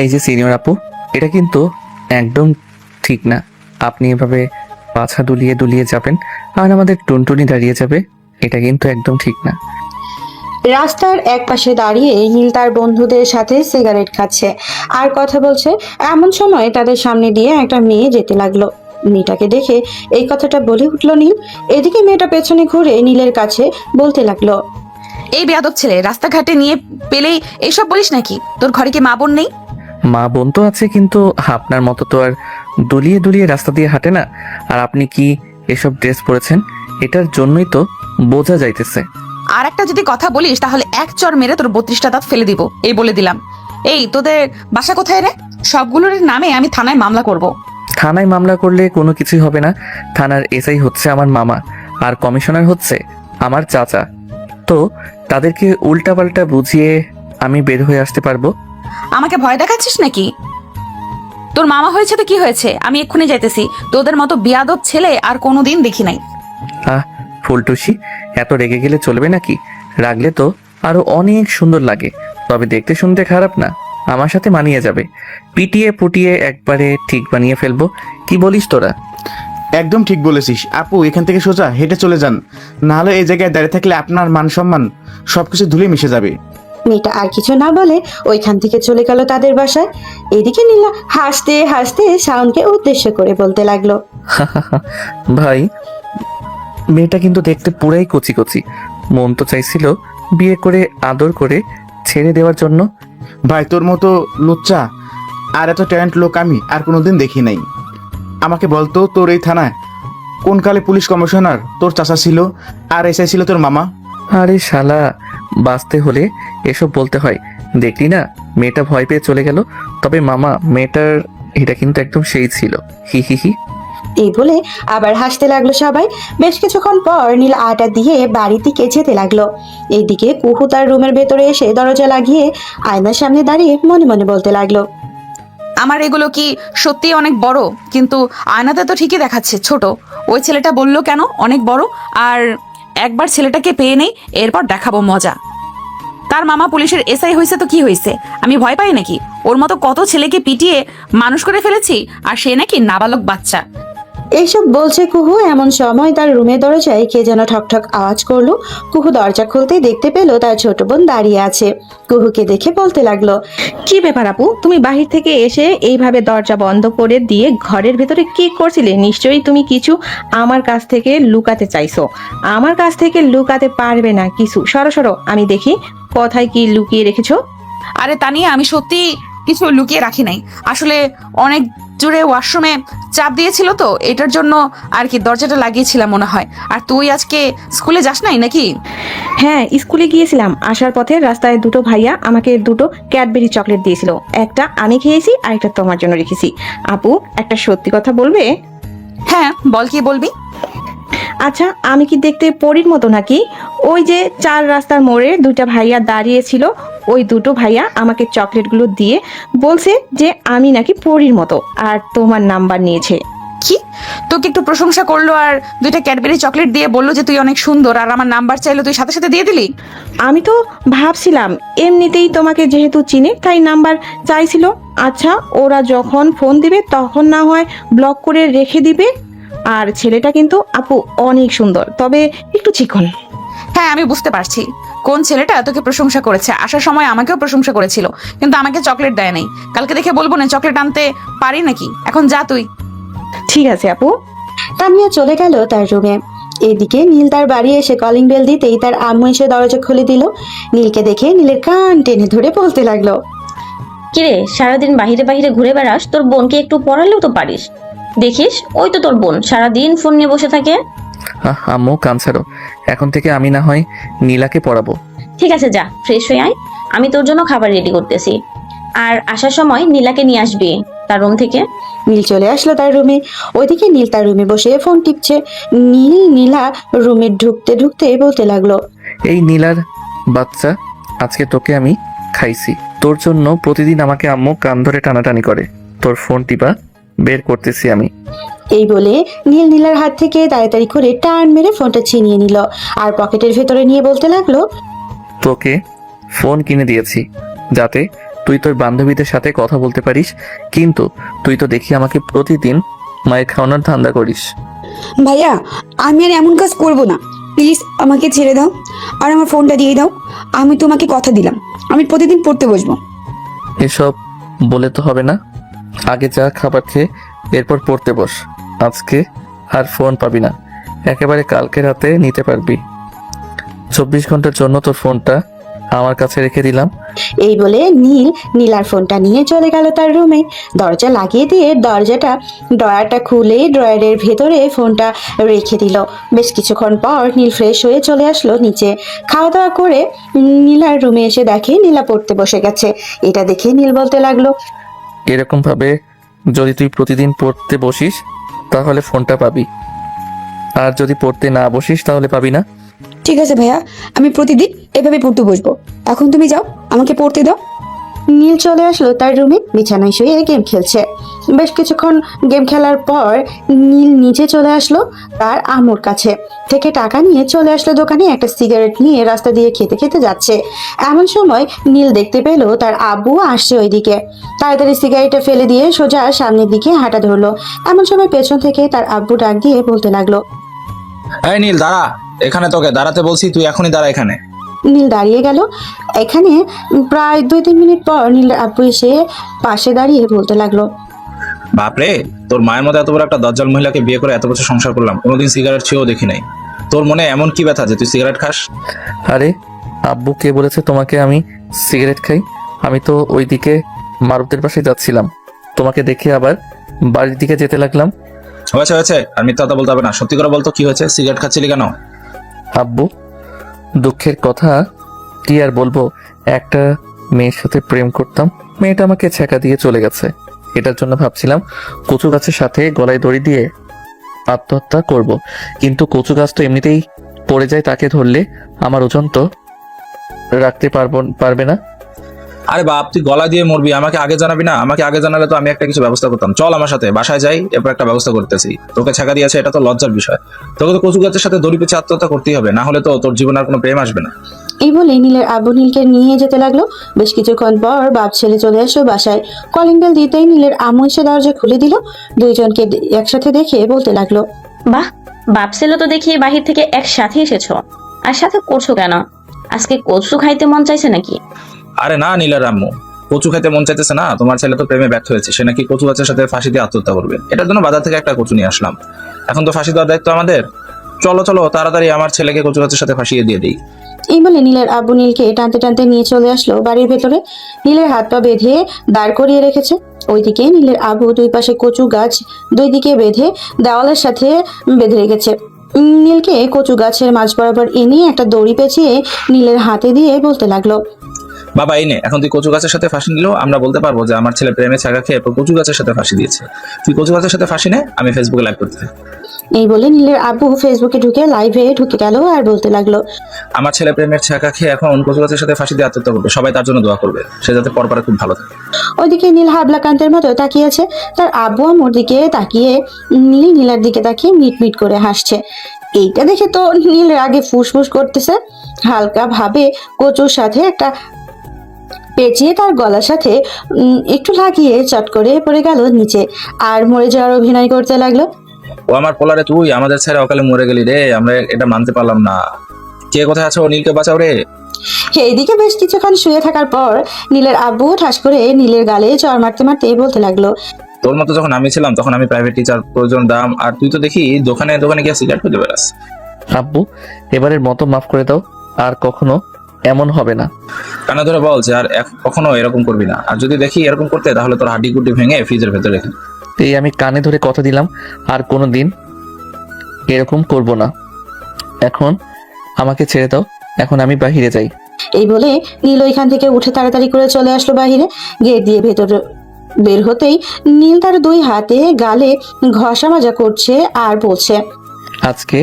এই যে সিনিয়র আপু, এটা কিন্তু একদম ঠিক না। আপনি এভাবে পাছা দুলিয়ে দুলিয়ে যাবেন আর আমাদের টুনটুনি দাঁড়িয়ে যাবে, এটা কিন্তু একদম ঠিক না। রাস্তার এক পাশে দাঁড়িয়ে নীল তার বন্ধুদের সাথে সিগারেট খাচ্ছে আর কথা বলছে। এমন সময় তাদের সামনে দিয়ে একটা মেয়ে যেতে লাগলো। মেয়েটাকে দেখে এই কথাটা বলে উঠলো নীল। এদিকে মেয়েটা পেছনে ঘুরে নীলের কাছে বলতে লাগলো, এই বেয়াদব ছেলে, রাস্তাঘাটে নিয়ে পেলেই এইসব বলিস নাকি? তোর ঘরে কি মা বোন নেই? মা বোন তো আছে, কিন্তু আপনার মতো তো আর দুলিয়ে দুলিয়ে রাস্তা দিয়ে হাঁটে না। আর আপনি কি এসব ড্রেস পরেছেন, এটার জন্যই তো বোঝা যাইতেছে। আর একটা যদি কথা বলিস তাহলে এক চর মেরে তোর 32টা দাঁত ফেলে দিব, এই বলে দিলাম। এই তোদের বাসা কোথায় রে? সবগুলোর নামে আমি থানায় মামলা করব। থানায় মামলা করলে কোনো কিছুই হবে না। থানার এসআই হচ্ছে আমার মামা, আর কমিশনার হচ্ছে আমার চাচা। তো তাদেরকে উল্টাপাল্টা বুঝিয়ে আমি বের হয়ে আসতে পারবো। আমাকে ভয় দেখাচ্ছিস নাকি? তোর মামা হয়েছে তো কি হয়েছে, আমি এক্ষুনি যাইতেছি। তোদের মতো বেয়াদব ছেলে আর কোনোদিন দেখি নাই। আহ ফুলটুসি, এত রেগে গেলে চলবে নাকি? রাগলে তো আরো অনেক সুন্দর লাগে, তবে দেখতে শুনতে খারাপ না। আমার সাথে মানিয়ে যাবে। পিটিয়ে পুটিয়ে একবারে ঠিক বানিয়ে ফেলবো। কি বলিস তোরা? একদম ঠিক বলেছিস আপু, এখান থেকে সোজা হেঁটে চলে যান, নাহলে এই জায়গায় দাঁড়িয়ে থাকলে আপনার মান সম্মান সবকিছু ধুলে মিশে যাবে। মেয়েটা আর কিছু না বলে ওইখান থেকে চলে গেল তাদের বাসায়। এদিকে নীলা হাসতে হাসতে শাওনকে উদ্দেশ্য করে বলতে লাগলো, ভাই, মেয়েটা কিন্তু দেখতে পুরাই কচি কচি। মন তো চাইছিল বিয়ে করে আদর করে ছেড়ে দেওয়ার জন্য। ভাই, তোর মতো লুচ্চা আর এত ট্যালেন্ট লোক আমি আর কোনোদিন দেখি নাই। আমাকে বলতো, তোর এই থানায় কোন কালে পুলিশ কমিশনার তোর চাচা ছিল আর এসআই ছিল তোর মামা? আরে শালা, বাঁচতে হলে এসব বলতে হয়। দেখলি না, মেয়েটা ভয় পেয়ে চলে গেল। তবে মামা, মেয়েটার এটা কিন্তু একদম সেই ছিল। হি হি হি। এই বলে আবার হাসতে লাগলো সবাই। বেশ কিছুক্ষণ পর নীল আটা দিয়ে বাড়ির দিকে যেতে লাগলো। এইদিকে কুহু তার রুমের ভেতরে এসে দরজা লাগিয়ে আয়নার সামনে দাঁড়িয়ে মনে মনে বলতে লাগলো, আমার এগুলো কি সত্যি অনেক বড়? কিন্তু আয়নাতে তো ঠিকই দেখাচ্ছে ছোট। ওই ছেলেটা বললো কেন অনেক বড়? আর একবার ছেলেটাকে পেয়ে নেই, এরপর দেখাবো মজা। তার মামা পুলিশের এসআই হয়েছে তো কি হয়েছে? আমি ভয় পাই নাকি? ওর মতো কত ছেলেকে পিটিয়ে মানুষ করে ফেলেছি, আর সে নাকি নাবালক বাচ্চা। এইসব বলছে কুহু। এমন সময় তার রুমের দরজায় কে যেন ঠকঠক আওয়াজ করলো। কুহু দরজা খুলতেই দেখতে পেল তার ছোট বোন দাঁড়িয়ে আছে। কুহুকে দেখে বলতে লাগলো, কি ব্যাপার আপু, তুমি বাহির থেকে এসে এইভাবে দরজা বন্ধ করে দিয়ে ঘরের ভেতরে কি করছিলে? নিশ্চয়ই তুমি কিছু আমার কাছ থেকে লুকাতে চাইছো। আমার কাছ থেকে লুকাতে পারবে না কিছু। সরো সরো, আমি দেখি কোথায় কি লুকিয়ে রেখেছো। আরে তানিয়া, আমি সত্যি কিছু লুকিয়ে রাখি নাই। আসলে অনেক জোরে ওয়াশরুমে চাপ দিয়েছিল তো, এটার জন্য আর কি দরজাটা লাগিয়েছিলাম মনে হয়। আর তুই আজকে স্কুলে যাস নাই নাকি? হ্যাঁ, স্কুলে গিয়েছিলাম। আসার পথে রাস্তায় দুটো ভাইয়া আমাকে দুটো ক্যাডবেরি চকলেট দিয়েছিল। একটা আমি খেয়েছি আর একটা তোমার জন্য রেখেছি। আপু, একটা সত্যি কথা বলবে? হ্যাঁ বল, কি বলবি? আচ্ছা, আমি কি দেখতে পরীর মতো নাকি? ওই যে চার রাস্তার মোড়ে দুইটা ভাইয়া দাঁড়িয়ে ছিল, ওই দুটো ভাইয়া আমাকে চকলেটগুলো দিয়ে বলছে যে আমি নাকি পরীর মতো, আর তোমার নাম্বার নিয়েছে। কি, তোকে একটু প্রশংসা করলো আর দুইটা ক্যাডবেরি চকলেট দিয়ে বললো যে তুই অনেক সুন্দর, আর আমার নাম্বার চাইলো, তুই সাথে সাথে দিয়ে দিলি? আমি তো ভাবছিলাম এমনিতেই তোমাকে যেহেতু চিনি তাই নাম্বার চাইছিল। আচ্ছা, ওরা যখন ফোন দিবে তখন না হয় ব্লক করে রেখে দিবে। আর ছেলেটা কিন্তু আপু অনেক সুন্দর, তবে একটু চিকন। হ্যাঁ, আমি বুঝতে পারছি কোন ছেলেটা তোকে প্রশংসা করেছে। আসার সময় আমাকেও প্রশংসা করেছিল, কিন্তু আমাকে চকলেট দেয় নাই। কালকে দেখে বলবো না চকলেট আনতে পারি নাকি। এখন যা তুই। ঠিক আছে আপু। তানিয়া চলে গেল তার রুমে। এদিকে নীল তার বাড়ি এসে কলিং বেল দিতেই তার আম্মু এসে দরজা খুলে দিল। নীলকে দেখে নীলের কান টেনে ধরে বলতে লাগলো, কিরে, সারাদিন বাহিরে বাহিরে ঘুরে বেড়াস, তোর বোনকে একটু পড়ালেও তো পারিস। দেখিস, ওই তো তোর বোন সারাদিন ফোন নিয়ে বসে থাকে। আম্মু, কান ছাড়ো। এখন থেকে আমি না হয় নীলাকে পড়াবো। ঠিক আছে, যা ফ্রেশ হয়ে আয়, আমি তোর জন্য খাবার রেডি করতেছি। আর আসার সময় নীলাকে নিয়ে আসবি তার রুম থেকে। নীল চলে আসলো তার রুমে। ওইদিকে নীল তার রুমে বসে ফোন টিপছে। নীলা রুমে ঢুকতে ঢুকতে বলতে লাগলো, এই নীলার বাচ্চা, আজকে তোকে আমি খাইছি। তোর জন্য প্রতিদিন আমাকে আম্মু কান ধরে টানাটানি করে। তোর ফোন টিপা বের করতেছি আমি। এই বলে নীলার হাত থেকে তাড়াতাড়ি করে টান মেরে ফোনটা ছিনিয়ে নিল আর পকেটের ভেতরে নিয়ে বলতে লাগলো, তোকে ফোন কিনে দিয়েছি যাতে তুই তোর বান্ধবীদের সাথে কথা বলতে পারিস, কিন্তু তুই তো দেখি আমাকে প্রতিদিন মায়ের খাওয়ানোর ধান্দা করিস। ভাইয়া, আমি আর এমন কাজ করব না, প্লিজ আমাকে ছেড়ে দাও আর আমার ফোনটা দিয়ে দাও। আমি তোমাকে কথা দিলাম আমি প্রতিদিন পড়তে বসবো। এসব বলে তো হবে না, আগে যা খাবার খেয়ে এরপর পড়তে বস। আজকে আর ফোন পাবি না, একেবারে কালকে রাতে নিতে পারবি। 24 ঘন্টার জন্য তোর ফোনটা আমার কাছে রেখে দিলাম। এই বলে নীলার ফোনটা নিয়ে চলে গেল তার রুমে। দরজা লাগিয়ে দিয়ে ড্রয়ারটা খুলে ড্রয়ারের ভেতরে ফোনটা রেখে দিল। বেশ কিছুক্ষণ পর নীল ফ্রেশ হয়ে চলে আসলো নিচে। খাওয়া দাওয়া করে নীলার রুমে এসে দেখে নীলা পড়তে বসে গেছে। এটা দেখে নীল বলতে লাগলো, এরকম ভাবে যদি তুই প্রতিদিন পড়তে বসিস তাহলে ফোনটা পাবি, আর যদি পড়তে না বসিস তাহলে পাবি না। ঠিক আছে ভাইয়া, আমি প্রতিদিন এভাবে পড়তে বসবো। এখন তুমি যাও, আমাকে পড়তে দাও। নীল চলে আসলো তার রুমে, বিছানায় শুয়ে গেম খেলছে। বেশ কিছুক্ষণ গেম খেলার পর নীল নিচে চলে আসলো তার আম্মুর কাছে থেকে টাকা নিয়ে চলে আসলো দোকানে। একটা সিগারেট নিয়ে রাস্তা দিয়ে খেতে খেতে যাচ্ছে। এমন সময় নীল দেখতে পেল তার আব্বু আসছে ওইদিকে। তাড়াতাড়ি সিগারেটটা ফেলে দিয়ে সোজা সামনের দিকে হাঁটা ধরলো। এমন সময় পেছন থেকে তার আব্বু ডাক দিয়ে বলতে লাগলো, এই নীল দাঁড়া, এখানে তোকে দাঁড়াতে বলছি, তুই এখনই দাঁড়া এখানে। নীল দাঁড়িয়ে গেল। এখানে প্রায় 2-3 মিনিট পর নীলের আব্বু এসে পাশে দাঁড়িয়ে বলতে লাগলো, বাপরে, তোর মায়ের মতো এত বড় একটা দজ্জাল মহিলাকে বিয়ে করে এত বছর সংসার করলাম, কোনোদিন সিগারেট ছেও দেখি নাই। তোর মনে এমন কি ব্যথা যে তুই সিগারেট খাস? আরে আব্বু কে বলেছে তোমাকে আমি সিগারেট খাই? আমি তো ওইদিকে মারুতের পাশে যাচ্ছিলাম, তোমাকে দেখে আবার বাড়ির দিকে যেতে লাগলাম। হয়েছে হয়েছে, আর মিথ্যা কথা বলতে হবে না, সত্যি করে বলতো কি হয়েছে, সিগারেট খাচ্ছিলি কেন? আব্বু, দুঃখের কথা কি আর বলবো, একটা মেয়ের সাথে প্রেম করতাম, মেয়েটা আমাকে ছ্যাঁকা দিয়ে চলে গেছে। এটার জন্য ভাবছিলাম কচু গাছের সাথে গলায় দড়ি দিয়ে আত্মহত্যা করব, কিন্তু কচু গাছ তো এমনিতেই পড়ে যায়, তাকে ধরলে আমার ওজন তো রাখতে পারবে না। আরে বাপ, তুই গলা দিয়ে মরবি, আমাকে আগে জানাবি না? আমাকে আগে জানালে তো আমি একটা কিছু ব্যবস্থা করতাম। চল আমার সাথে বাসায় যাই, এরপর একটা ব্যবস্থা করতেছি। তোকে ছ্যাঁকা দিয়েছে, এটা তো লজ্জার বিষয়। তোকে তো কচু গাছের সাথে দড়ি পেঁচে আত্মহত্যা করতেই হবে, না হলে তো তোর জীবনে আর কোনো প্রেম আসবে না। এই বলে নীলের আব্বু নীলকে নিয়ে যেতে লাগলো। বেশ কিছুক্ষণ পর বাপ ছেলে চলে আসলো বাসায়। কলিং বেল দিতেই নীলের আম্মু এসে দরজা খুলে দিল। দুইজনকে একসাথে দেখে বলতে লাগলো, বাহ, বাপ ছেলে তো দেখি বাহির থেকে একসাথে এসেছো। আর সাথে করছো কেন? আজকে কচু খাইতে মন চাইছে নাকি? আরে না নীলার আম্মু, কচু খেতে মন চাইতেছে না, তোমার ছেলে তো প্রেমে ব্যর্থ হয়েছে, সে নাকি কচু গাছের সাথে ফাঁসি দিয়ে আত্মহত্যা করবে। এটার জন্য বাজার থেকে একটা কচু নিয়ে আসলাম। এখন তো ফাঁসি দেওয়ার দায়িত্ব আমাদের। চলো চলো তাড়াতাড়ি আমার ছেলেকে কচু গাছের সাথে ফাঁসিয়ে দিয়ে দিই। এই বলে নীলের আব্বু নীলকে টানতে টানতে নিয়ে চলে আসলো বাড়ির ভেতরে। নীলের হাত পা বেঁধে দাঁড় করিয়ে রেখেছে। ওইদিকে নীলের আব্বু দুই পাশে কচু গাছ দুই দিকে বেঁধে দেওয়ালের সাথে বেঁধে রেখেছে। নীলকে কচু গাছের মাঝ বরাবর এনে একটা দড়ি পেঁচিয়ে নীলের হাতে দিয়ে বলতে লাগলো, বাবা এই নে, এখন তুই কচু গাছের সাথে ফাঁসি নিলেও আমরা বলতে পারবো যে আমার ছেলে প্রেমে ছাগা খেয়ে কচু গাছের সাথে ফাঁসি দিয়েছে। তুই কচু গাছের সাথে ফাঁসি নে, আমি ফেসবুকে লাইভ করতে থাকি। এই বলে নীলের আব্বু ফেসবুকে ঢুকে লাইভে ঢুকে গেল আর বলতে লাগলো, আমার ছেলে প্রেমের ছাগা খেয়ে এখন কচু গাছের সাথে ফাঁসি দিয়ে আত্মহত্যা করবে, সবাই তার জন্য দোয়া করবে, সে যাতে পরপরে খুব ভালো থাকে। ওইদিকে নীল হাবলাকান্তের মতো তাকিয়ে আছে। তার আব্বু আম্মুর দিকে তাকিয়ে নীলার দিকে তাকিয়ে মিট মিট করে হাসছে। এইটা দেখে তো নীল রাগে ফুসফুস করতেছে। হালকা ভাবে কচুর সাথে একটা পেঁচিয়ে তার গলার সাথে একটু লাগিয়ে চট করে পড়ে গেল নিচে আর মরে যাওয়ার অভিনয় করতে লাগলো। ও আমার পোলারে, তুই আমাদের ছেড়ে অকালে মরে গেলি রে, আমরা এটা মানতে পারলাম না। কে কোথায় আছো? নীলকে বাঁচাও রে। এইদিকে বেশ কিছুক্ষণ শুয়ে থাকার পর নীলের আব্বু ঠাস করে নীলের গালে চড় মারতে মারতে বলতে লাগলো, তোর মতো যখন আমি ছিলাম তখন আমি প্রাইভেট টিচার, প্রয়োজন দাম, আর তুই তো দেখি দোকানে দোকানে গিয়ে সিগারেট খেতে বেড়াস। আব্বু, এবারের মতো মাফ করে দাও, আর কখনো এমন হবে না। কানে ধরে বল যে আর কখনো এরকম করবি না, আর যদি দেখি এরকম করতে তাহলে তোর হাড্ডি গুড্ডি ভেঙে ফ্রিজের ভেতরে রেখে। এই আমি কানে ধরে কথা দিলাম আর কোনো দিন এরকম করব না। এখন আমাকে ছেড়ে দাও, এখন আমি বাহিরে যাই। এই বলে নীল ওইখান থেকে উঠে তাড়াতাড়ি করে চলে আসলো বাহিরে। গেট দিয়ে ভেতরে বের হতেই নীল তার দুই হাতে গালে ঘষা মাজা করছে আর বলছে, আজকে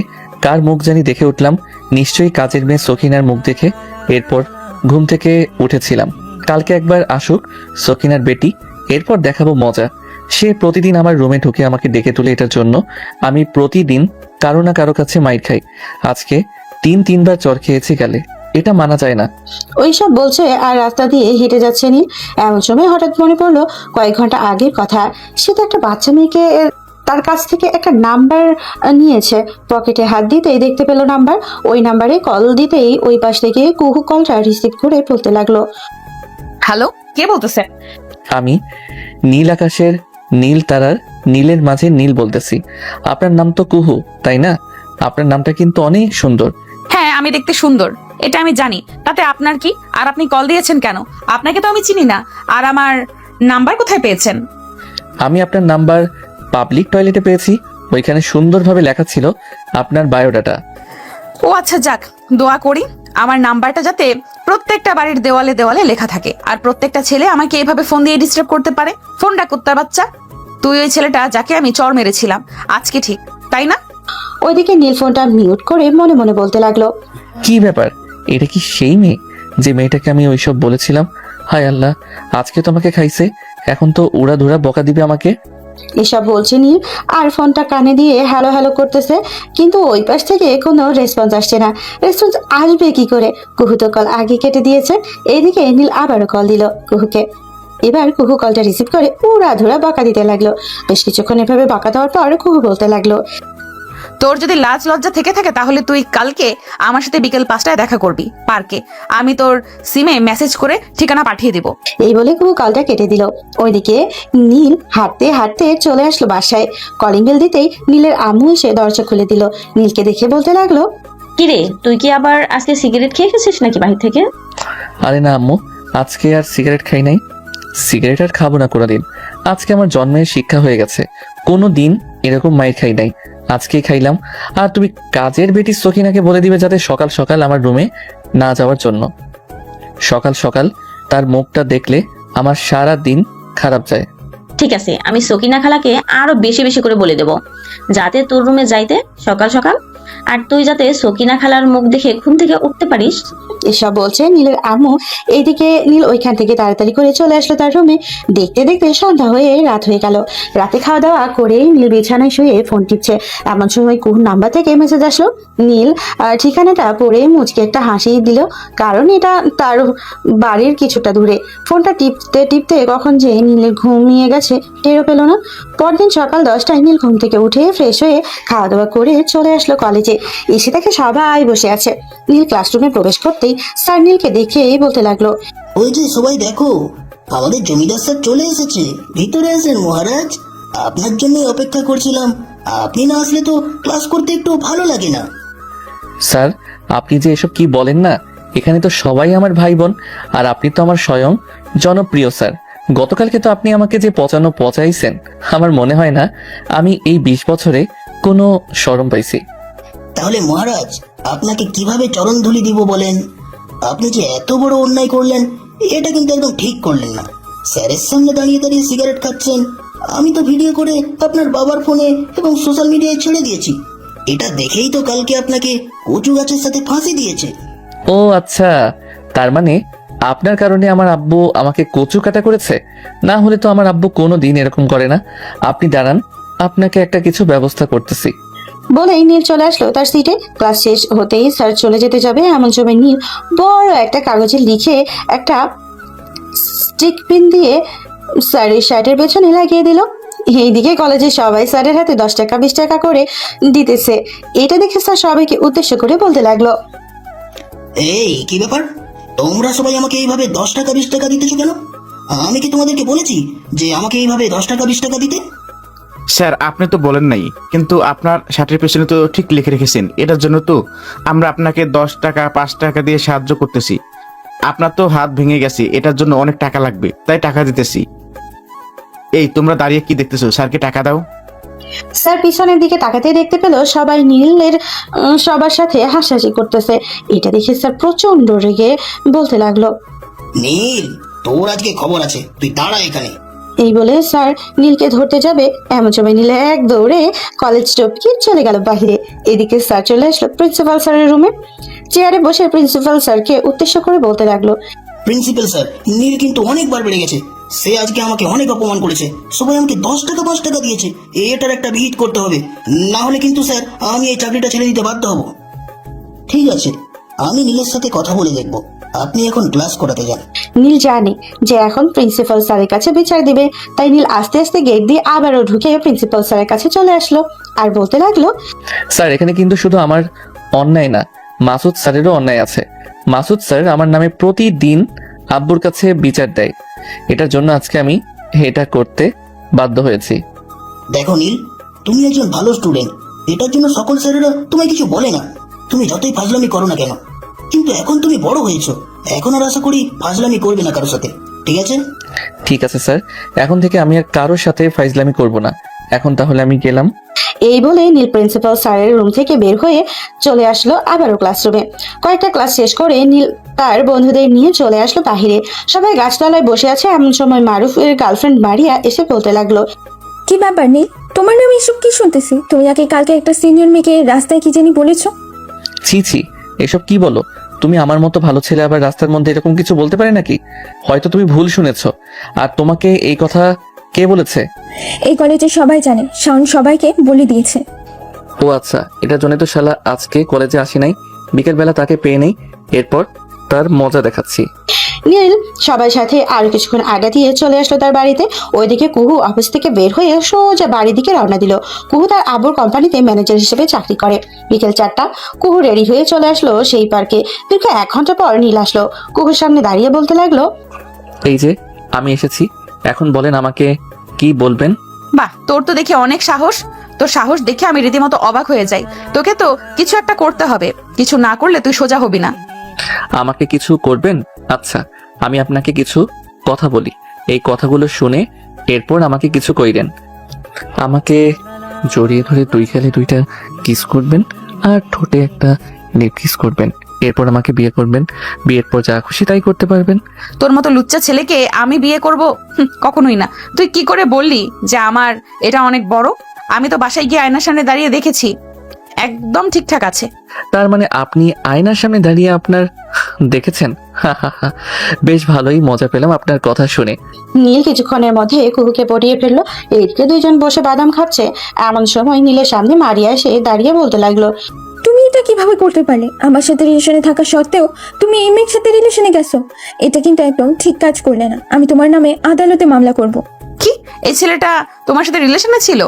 কার মুখ জানি দেখে উঠলাম, নিশ্চয়ই কাজের মেয়ে সখিনার মুখ দেখে। এরপর ঘুম থেকে উঠেছিলাম, কালকে একবার আসুক সখিনার বেটি, এরপর দেখাবো মজা। সে প্রতিদিন আমার রুমে ঢুকে আমাকে ডেকে তুলে, এটার জন্য আমি প্রতিদিন কারো না কারো কাছে মাইর খাই। আজকে 3-3 বার চর খেয়েছি গালে। এটা মানা যায় না। ওইসব বলছে আর রাস্তা দিয়ে হেঁটে যাচ্ছে নীল। এমন সময় হঠাৎ মনে পড়লো কয়েক ঘন্টা আগের কথা। সে তো একটা বাচ্চা মেয়েকে তার কাছ থেকে একটা নাম্বার নিয়েছে। পকেটে হাত দিতেই দেখতে পেল নাম্বার। ওই নাম্বারে কল দিতেই ওই পাশ থেকে কুহু কলটা রিসিভ করে বলতে লাগলো, হ্যালো, কে বলতেছে? আমি নীল আকাশের নীল তারার নীলের মাঝে নীল বলতেছি। আপনার নাম তো কুহু, তাই না? আপনার নামটা কিন্তু অনেক সুন্দর। হ্যাঁ, আমি দেখতে সুন্দর, এটা আমি জানি। তাতে আপনার কি? আর আপনি কল দিয়েছেন কেন? আপনাকে তো আমি চিনি না। আর আমার নাম্বার কোথায় পেয়েছেন? আমি আপনার নাম্বার পাবলিক টয়লেটে পেয়েছি। ওইখানে সুন্দরভাবে লেখা ছিল আপনার বায়োডাটা। ও আচ্ছা, যাক, দোয়া করি আমার নাম্বারটা যাতে প্রত্যেকটা বাড়ির দেওয়ালে দেওয়ালে লেখা থাকে, আর প্রত্যেকটা ছেলে আমাকে এভাবে ফোন দিয়ে ডিস্টার্ব করতে পারে। ফোনটা কুত্তার বাচ্চা, তুই ওই ছেলেটা যাকে আমি চড় মেরেছিলাম আজকে, ঠিক তাই না? ওইদিকে নীল ফোনটা মিউট করে মনে মনে বলতে লাগলো, কি ব্যাপার, এটা কি সেই মেয়ে যে মেয়েটাকে আমি ওইসব বলেছিলাম? হায় আল্লাহ, আজকে তো আমাকে খাইছে, এখন তো উড়া ধুরা বকা দিবে আমাকে। এসব বলছে নীল আর ফোনটা কানে দিয়ে হ্যালো হ্যালো করতেছে, কিন্তু ওই পাশ থেকে কোনো রেসপন্স আসছে না। রেসপন্স আসবে কি করে? কুহু তো কল আগে কেটে দিয়েছে। এইদিকে নীল আবারও কল দিল কুহুকে। এবার কুহু কলটা রিসিভ করে উড়াধুরা বকা দিতে লাগলো। বেশ কিছুক্ষণ এভাবে বকা দেওয়ার পর কুহু বলতে লাগলো, তোর যদি লাজ লজ্জা থেকে থাকে তাহলে তুই কালকে আমার সাথে বিকেল 5টায় দেখা করবি পার্কে। আমি তোর সিমে মেসেজ করে ঠিকানা পাঠিয়ে দিব। এই বলে কুহু কলটা কেটে দিল। ওইদিকে নীল হাঁটতে হাঁটতে চলে আসলো বাসায়। কলিং বেল দিতেই নীলের আম্মু এসে দরজা খুলে দিল। নীলকে দেখে বলতে লাগলো, কিরে, তুই কি আবার আজকে সিগারেট খেয়ে গেছিস নাকি বাহির থেকে? আরে না আম্মু, আজকে আর সিগারেট খাই নাই। সিগারেট আর খাবো না কোনোদিন। আজকে আমার জন্মের শিক্ষা হয়ে গেছে, কোনো দিন এরকম মাইর খাই নাই, আজকেই খাইলাম। আর তুমি কাজের বেটি সখিনাকে বলে দিবে যাতে সকাল সকাল আমার রুমে না যাওয়ার জন্য। সকাল সকাল তার মুখটা দেখলে আমার সারা দিন খারাপ যায়। ঠিক আছে, আমি সকিনা খালাকে আরো বেশি বেশি করে বলে দেব যাতে তোর রুমে যাইতে সকাল সকাল, আর তুই যাতে সকিনা খালার মুখ দেখে ঘুম থেকে উঠতে পারিস। এসব বলছে নীলের আম্মু। এইদিকে নীল ওইখান থেকে তাড়াতাড়ি করে চলে আসলো তার রুমে। দেখতে দেখতে সন্ধ্যা হয়ে রাত হয়ে গেল। রাতে খাওয়া দাওয়া করে নীল বিছানায় শুয়ে ফোন টিপছে। এমন সময় কুহুর নাম্বার থেকে মেসেজ আসলো। নীল ঠিকানাটা পড়ে মুচকে একটা হাসি দিল, কারণ এটা তার বাড়ির কিছুটা দূরে। ফোনটা টিপতে টিপতে কখন যে নীলের ঘুমিয়ে গেছে টেরও পেল না। পরদিন সকাল 10টায় নীল ঘুম থেকে উঠে ফ্রেশ হয়ে খাওয়া দাওয়া করে চলে আসলো কলেজে। এসে দেখে সবাই বসে আছে। নীল ক্লাসরুমে প্রবেশ করতেই স্যার নীলকে দেখে বলতে লাগলো, ওই যে সবাই দেখো, আমাদের জমিদার স্যার চলে এসেছে। ভিতরে আসেন মহারাজ, আপনার জন্যই অপেক্ষা করছিলাম। আপনি না আসলে তো ক্লাস করতে একটু ভালো লাগে না। স্যার, আপনি যে এসব কি বলেন না, এখানে তো সবাই আমার ভাই বোন, আর আপনি তো আমার স্বয়ং জনপ্রিয় স্যার। গতকালকে তো আপনি আমাকে যে পচাইছেন, আমার মনে হয় না আমি এই 20 বছরে কোনো শরম পাইছি। তাহলে মহারাজ, আপনাকে কিভাবে চরণধুলি দিব বলেন? আপনি যে এত বড় অন্যায় করলেন, এটা কিন্তু একদম ঠিক করলেন না। স্যারের সামনে দাঁড়িয়ে দাঁড়িয়ে সিগারেট খাচ্ছেন। আমি তো ভিডিও করে আপনার বাবার ফোনে এবং সোশ্যাল মিডিয়ায় ছেড়ে দিয়েছি। এটা দেখেই তো কালকে আপনাকে কচু গাছের সাথে ফাঁসি দিয়েছে। ও আচ্ছা, তার মানে আপনার কারণে আমার আব্বু আমাকে কচু কাটা করেছে। না হলে তো আমার আব্বু কোনো দিন এরকম করে না। আপনি দাঁড়ান, আপনাকে একটা কিছু ব্যবস্থা করতেছি। বলেই নীল চলে আসলো তার সিটে। ক্লাস শেষ হতেই স্যার চলে যেতে যাবে, এমন সময় নীল বড় একটা কাগজে লিখে একটা স্টিক পিন দিয়ে স্যারের শার্টের পেছনে লাগিয়ে দিল। এইদিকে কলেজে সবাই স্যারের হাতে 10 টাকা 20 টাকা করে দিতেছে। এটা দেখে স্যার সবাইকে উদ্দেশ্য করে বলতে লাগলো, এই কি ব্যাপার, তোমরা সবাই আমাকে এইভাবে 10 টাকা 20 টাকা দিতেছো কেন? আমি কি তোমাদেরকে বলেছি যে আমাকে এইভাবে 10 টাকা 20 টাকা দিতে? স্যার, আপনি তো বলেন নাই, কিন্তু আপনার শার্টের পেছনে তো ঠিক লিখে রেখেছেন। এটার জন্য তো আমরা আপনাকে 10 টাকা 5 টাকা দিয়ে সাহায্য করতেছি। আপনার তো হাত ভেঙে গেছে, এটার জন্য অনেক টাকা লাগবে, তাই টাকা দিতেছি। এই তোমরা দাঁড়িয়ে কি দেখতেছো? স্যারকে টাকা দাও। স্যার পিছনের দিকে তাকাতে দেখতে পেল সবাই নীলের সবার সাথে হাসাহাসি করতেছে। এটা দেখে স্যার প্রচন্ড রেগে বলতে লাগলো, নীল, তোর আজকে খবর আছে, তুই দাঁড়া এখানে। এই বলে স্যার নীলকে ধরতে যাবে, এমন সময় নীল এক দৌড়ে কলেজ টপকে চলে গেল বাহিরে। এদিকে স্যার চলে আসলো প্রিন্সিপাল স্যারের রুমে। চেয়ারে বসে প্রিন্সিপাল স্যারকে উদ্দেশ্য করে বলতে লাগলো, প্রিন্সিপাল স্যার, নীল কিন্তু অনেকবার বেড়ে গেছে। সে আজকে আমাকে অনেক অপমান করেছে। সবাই আমাকে 10 টাকা 5 টাকা দিয়েছে। এটার একটা বিহিত করতে হবে, না হলে কিন্তু স্যার আমি এই চাকরিটা ছেড়ে দিতে বাধ্য হব। ঠিক আছে, আমি নীলের সাথে কথা বলে দেখব। আপনি এখন ক্লাস করাতে যান। নীল জানে যে এখন প্রিন্সিপাল স্যারের কাছে বিচার দিবে, তাই নীল আস্তে আস্তে গেট দিয়ে আবারও ঢুকে প্রিন্সিপাল স্যারের কাছে চলে আসলো আর বলতে লাগলো, স্যার এখানে কিন্তু শুধু আমার অন্যায় না, মাসুদ স্যারেরও অন্যায় আছে। মাসুদ স্যার আমার নামে প্রতিদিন আব্বুর কাছে বিচার দেয়। এটার জন্য আজকে আমি এটা করতে বাধ্য হয়েছি। দেখো নীল, তুমি একজন ভালো স্টুডেন্ট, এটার জন্য সকল স্যারেরা তোমায় কিছু বলে না। তুমি যতই ফাজলামি করো না কেন, কিন্তু এখন তুমি বড় হয়েছো, এখন আর আশা করি ফাজলামি করবে না কারোর সাথে, ঠিক আছে? ঠিক আছে স্যার, এখন থেকে আমি আর কারোর সাথে ফাইজলামি করব না। এখন তাহলে আমি গেলাম। এই বলে নীল প্রিন্সিপাল স্যারের রুম থেকে বের হয়ে চলে আসলো আবারও ক্লাসরুমে। কয়েকটা ক্লাস শেষ করে নীল তার বন্ধুদের নিয়ে চলে আসলো বাহিরে। সবাই গাছতলায় বসে আছে, এমন সময় মারুফের গার্লফ্রেন্ড মারিয়া এসে বলতে লাগলো, কি ব্যাপার নীল, তোমার নামে এসব কি শুনতেছি? তুমি নাকি কালকে একটা সিনিয়র মেয়েকে রাস্তায় কি জানি বলেছো? ছি ছি, এসব কি বলো তুমি? আমার মতো ভালো ছেলে আবার রাস্তার মধ্যে এরকম কিছু বলতে পারে নাকি? হয়তো তুমি ভুল শুনেছো। আর তোমাকে এই কথা কে বলেছে? এই কলেজে সবাই জানে, শাওন সবাইকে বলে দিয়েছে। ও আচ্ছা, এটার জন্য তো শালা আজকে কলেজে আসি নাই। বিকেলবেলা তাকে পেয়ে নেই, এরপর তার মজা দেখাচ্ছি। নীল সবার সাথে আরো কিছুক্ষণ আড্ডা দিয়ে চলে আসলো তার বাড়িতে। ওইদিকে কুহু অফিস থেকে বের হয়ে সোজা বাড়ির দিকে রওনা দিল। কুহু তার আব্বুর কোম্পানিতে ম্যানেজার হিসেবে চাকরি করে। বিকেল 4টা, কুহু রেডি হয়ে চলে আসলো সেই পার্কে। দীর্ঘ 1 ঘন্টা পর নীল আসলো। কুহুর সামনে দাঁড়িয়ে বলতে লাগলো, এই যে আমি এসেছি, এখন বলেন আমাকে কি বলবেন? বাহ, তোর তো দেখে অনেক সাহস। তোর সাহস দেখে আমি রীতিমতো অবাক হয়ে যাই। তোকে তো কিছু একটা করতে হবে, কিছু না করলে তুই সোজা হবি না। আমাকে কিছু করবেন? আচ্ছা, আমি আপনাকে কিছু কথা বলি, এই কথাগুলো শুনে এরপর আমাকে কিছু কইরেন। আমাকে জড়িয়ে ধরে 2 গালে 2টা কিস করবেন আর ঠোঁটে একটা লিপ কিস করবেন। এরপর আমাকে বিয়ে করবেন। বিয়ের পর যা খুশি তাই করতে পারবেন। তোর মতো লুচ্চা ছেলেকে আমি বিয়ে করব? কখনোই না। তুই কি করে বললি যে আমার এটা অনেক বড়? আমি তো বাসায় গিয়ে আয়নার সামনে দাঁড়িয়ে দেখেছি, একদম ঠিকঠাক আছে। তার মানে আপনি আয়নার সামনে দাঁড়িয়ে আপনার দেখেছেন? বেশ ভালোই মজা পেলাম আপনার কথা শুনে। নীল কিছুক্ষণের মধ্যে কুহুকে পটিয়ে ফেললো। এইদিকে দুইজন বসে বাদাম খাচ্ছে। এমন সময় নীলের সামনে মারিয়া এসে দাঁড়িয়ে বলতে লাগলো, তুমি এটা কিভাবে করতে পারলে? আমার সাথে রিলেশনে থাকা সত্ত্বেও তুমি এই মেয়ের সাথে রিলেশনে গেছো, এটা কিন্তু একদম ঠিক কাজ করলে না। আমি তোমার নামে আদালতে মামলা করব। কি, এই ছেলেটা তোমার সাথে রিলেশনে ছিল?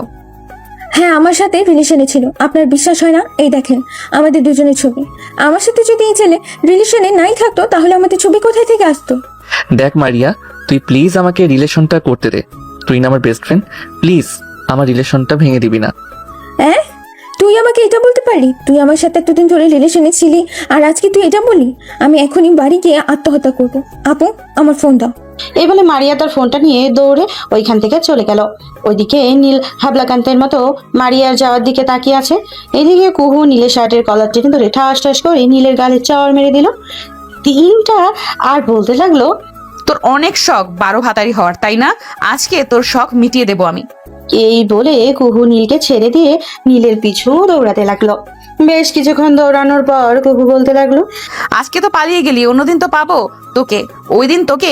হ্যাঁ, আমার সাথে রিলেশনে ছিল। আপনার বিশ্বাস হয় না? এই দেখেন আমাদের দুজনের ছবি। আমার সাথে যদি এই ছেলে রিলেশনে নাই থাকতো তাহলে আমাদের ছবি কোথায় থেকে আসতো? দেখ মারিয়া, তুই প্লিজ আমাকে রিলেশনটা করতে দে। তুই না আমার বেস্ট ফ্রেন্ড, প্লিজ আমার রিলেশনটা ভেঙে দিবি না। হ্যাঁ, তুই আমাকে এটা বলতে পারলি? তুই আমার সাথে এতদিন ধরে রিলেশনে ছিলি আর আজকে তুই এটা বলি? আমি এখনই বাড়ি গিয়ে আত্মহত্যা করবো। আপু, আমার ফোন দাও। এই বলে মারিয়া তার ফোনটা নিয়ে দৌড়ে ওইখান থেকে চলে গেল। ওইদিকে নীল হাবলাকান্তের মতো মারিয়ার যাওয়ার দিকে তাকিয়ে আছে। এদিকে কুহু নীলের শার্টের কলার টেনে ধরে ঠাস ঠাস করে নীলের গালে চড় মেরে দিল 3টা আর বলতে লাগলো, তোর অনেক শখ 12 ভাতারি হওয়ার, তাই না? আজকে তোর শখ মিটিয়ে দেবো আমি। এই বলে কুহু নীলকে ছেড়ে দিয়ে নীলের পিছু দৌড়াতে লাগলো। বেশ কিছুক্ষণ দৌড়ানোর পর কুহু বলতে লাগলো, আজকে তো পালিয়ে গেলি, অন্যদিন তো পাবো তোকে। ওই দিন তোকে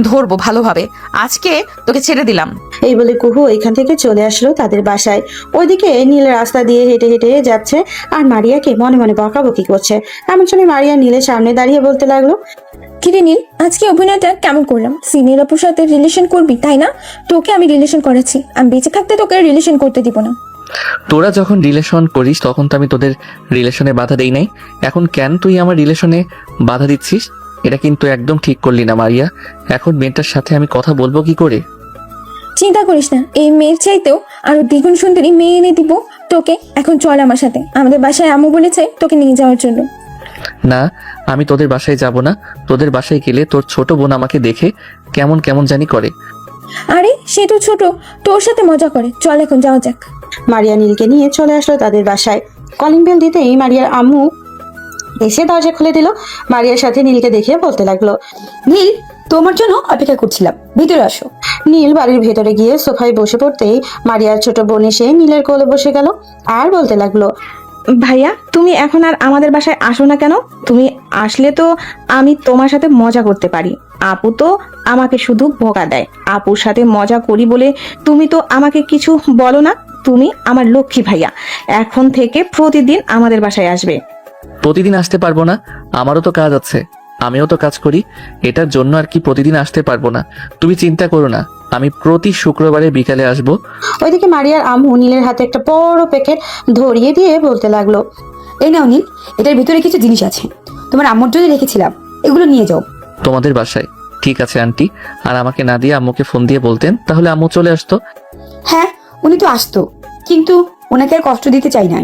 ধরবো ভালোভাবে, আজকে তোকে ছেড়ে দিলাম। এই বলে কুহু এখান থেকে চলে আসলো তাদের বাসায়। ওইদিকে নীল রাস্তা দিয়ে হেঁটে হেঁটে যাচ্ছে আর মারিয়াকে মনে মনে বকাবকি করছে। এমন সময় মারিয়া নীলের সামনে দাঁড়িয়ে বলতে লাগলো, কিরে নীল, আজকে অভিনয়টা কেমন করলাম? সিনিয়র আপুর সাথে রিলেশন করবি তাই না? তোকে আমি রিলেশন করেছি, আমি বেঁচে থাকতে তোকে রিলেশন করতে দিব না। তোরা যখন রিলেশন করিস তখন তো আমি তোদের রিলেশনে বাধা দেই নাই, এখন কেন তুই আমার রিলেশনে বাধা দিচ্ছিস? এটা কিন্তু একদম ঠিক করলি না মারিয়া। এখন মেয়েটার সাথে আমি কথা বলবো কি করে? চিন্তা করিস না, এই মেয়ের চাইতেও আরো দ্বিগুণ সুন্দরী মেয়ে এনে দিব তোকে। এখন চল আমার সাথে, আমাদের বাসায় আম্মু বলেছে তোকে নিয়ে যাওয়ার জন্য। না, আমি তোদের বাসায় যাব না। তোদের বাসায় গেলে তোর ছোট বোন আমাকে দেখে কেমন কেমন জানি করে। আরে সে তো ছোট, তোর সাথে মজা করে। চল এখন যাওয়া যাক। মারিয়া নীলকে নিয়ে চলে আসলো তাদের বাসায়। কলিং বেল দিতেই মারিয়ার আম্মু এসে দরজা খুলে দিল। মারিয়ার সাথে নীলকে দেখে বলতে লাগলো, নীল, তোমার জন্য অপেক্ষা করছিলাম, ভিতরে আসো। নীল বাড়ির ভেতরে গিয়ে সোফায় বসে পড়তেই মারিয়ার ছোট বোন এসে নীলের কোলে বসে গেল আর বলতে লাগলো, ভাইয়া, তুমি এখন আর আমাদের বাসায় আসো না কেন? তুমি আসলে তো আমি তোমার সাথে মজা করতে পারি। আপু তো আমাকে শুধু বকা দেয়। আপুর সাথে মজা করি বলে তুমি তো আমাকে কিছু বলো না। তুমি আমার লক্ষ্মী ভাইয়া, এখন থেকে প্রতিদিন আমাদের বাসায় আসবে। প্রতিদিন আসতে পারবো না, আমারও তো কাজ আছে, আমিও তো কাজ করি। এটার জন্য আর কি প্রতিদিন আসতে পারবো না। তুমি চিন্তা করো না, আমি প্রতি শুক্রবারে বিকালে আসবো। ওইদিকে মারিয়ার আম্মু নীলের হাতে একটা বড় প্যাকেট ধরিয়ে দিয়ে বলতে লাগলো, এই নাও নীল, এটার ভিতরে কিছু জিনিস আছে, তোমার আম্মুর জন্য রেখেছিলাম, এগুলো নিয়ে যাও। তোমাদের বাসায়? ঠিক আছে আন্টি। আর আমাকে না দিয়ে আম্মুকে ফোন দিয়ে বলতেন, তাহলে আম্মু চলে আসতো। হ্যাঁ, উনি তো আসতো, কিন্তু ওনাকে আর কষ্ট দিতে চাই না।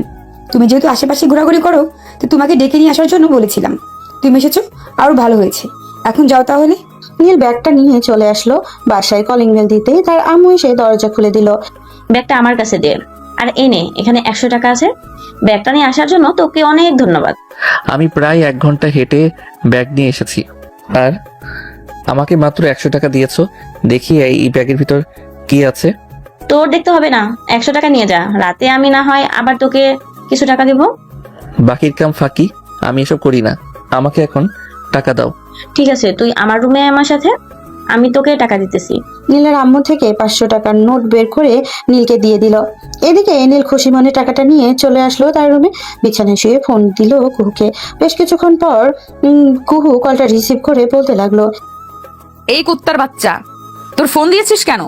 তুমি যেহেতু আশেপাশে ঘোরাঘুরি করো, তো তোমাকে ডেকে নিয়ে আসার জন্য বলেছিলাম। তুমি এসেছো, আরো ভালো হয়েছে। এখন যাও তাহলে। নীল ব্যাগটা নিয়ে চলে আসলো বাসায়। কলিং বেল দিতেই তার আম্মু এসে দরজা খুলে দিল। ব্যাগটা আমার কাছে দে। আর এনে এখানে 100 টাকা আছে। ব্যাগটা নিয়ে আসার জন্য তোকে অনেক ধন্যবাদ। আমি প্রায় 1 ঘন্টা হেঁটে ব্যাগ নিয়ে এসেছি, আর আমাকে মাত্র 100 টাকা দিয়েছো। দেখি এই ব্যাগের ভিতর কি আছে। তোর দেখতে হবে না, 100 টাকা নিয়ে যা। রাতে আমি না হয় আবার তোকে কিছু টাকা দেবো। বাকির কাম ফাঁকি, আমি এসব করি না। আমাকে এখন টাকা দাও। ঠিক আছে, তুই আমার রুমে আমার সাথে, আমি তোকে টাকা দিতেছি। নীলের আম্মু থেকে 500 টাকার নোট বের করে নীলকে দিয়ে দিল। এদিকে নীল খুশি মনে টাকাটা নিয়ে চলে আসলো তার রুমে। বিছানায় শুয়ে ফোন দিল কুহুকে। বেশ কিছুক্ষণ পর কুহু কলটা রিসিভ করে বলতে লাগলো, এই কুত্তার বাচ্চা, তোর ফোন দিয়েছিস কেন?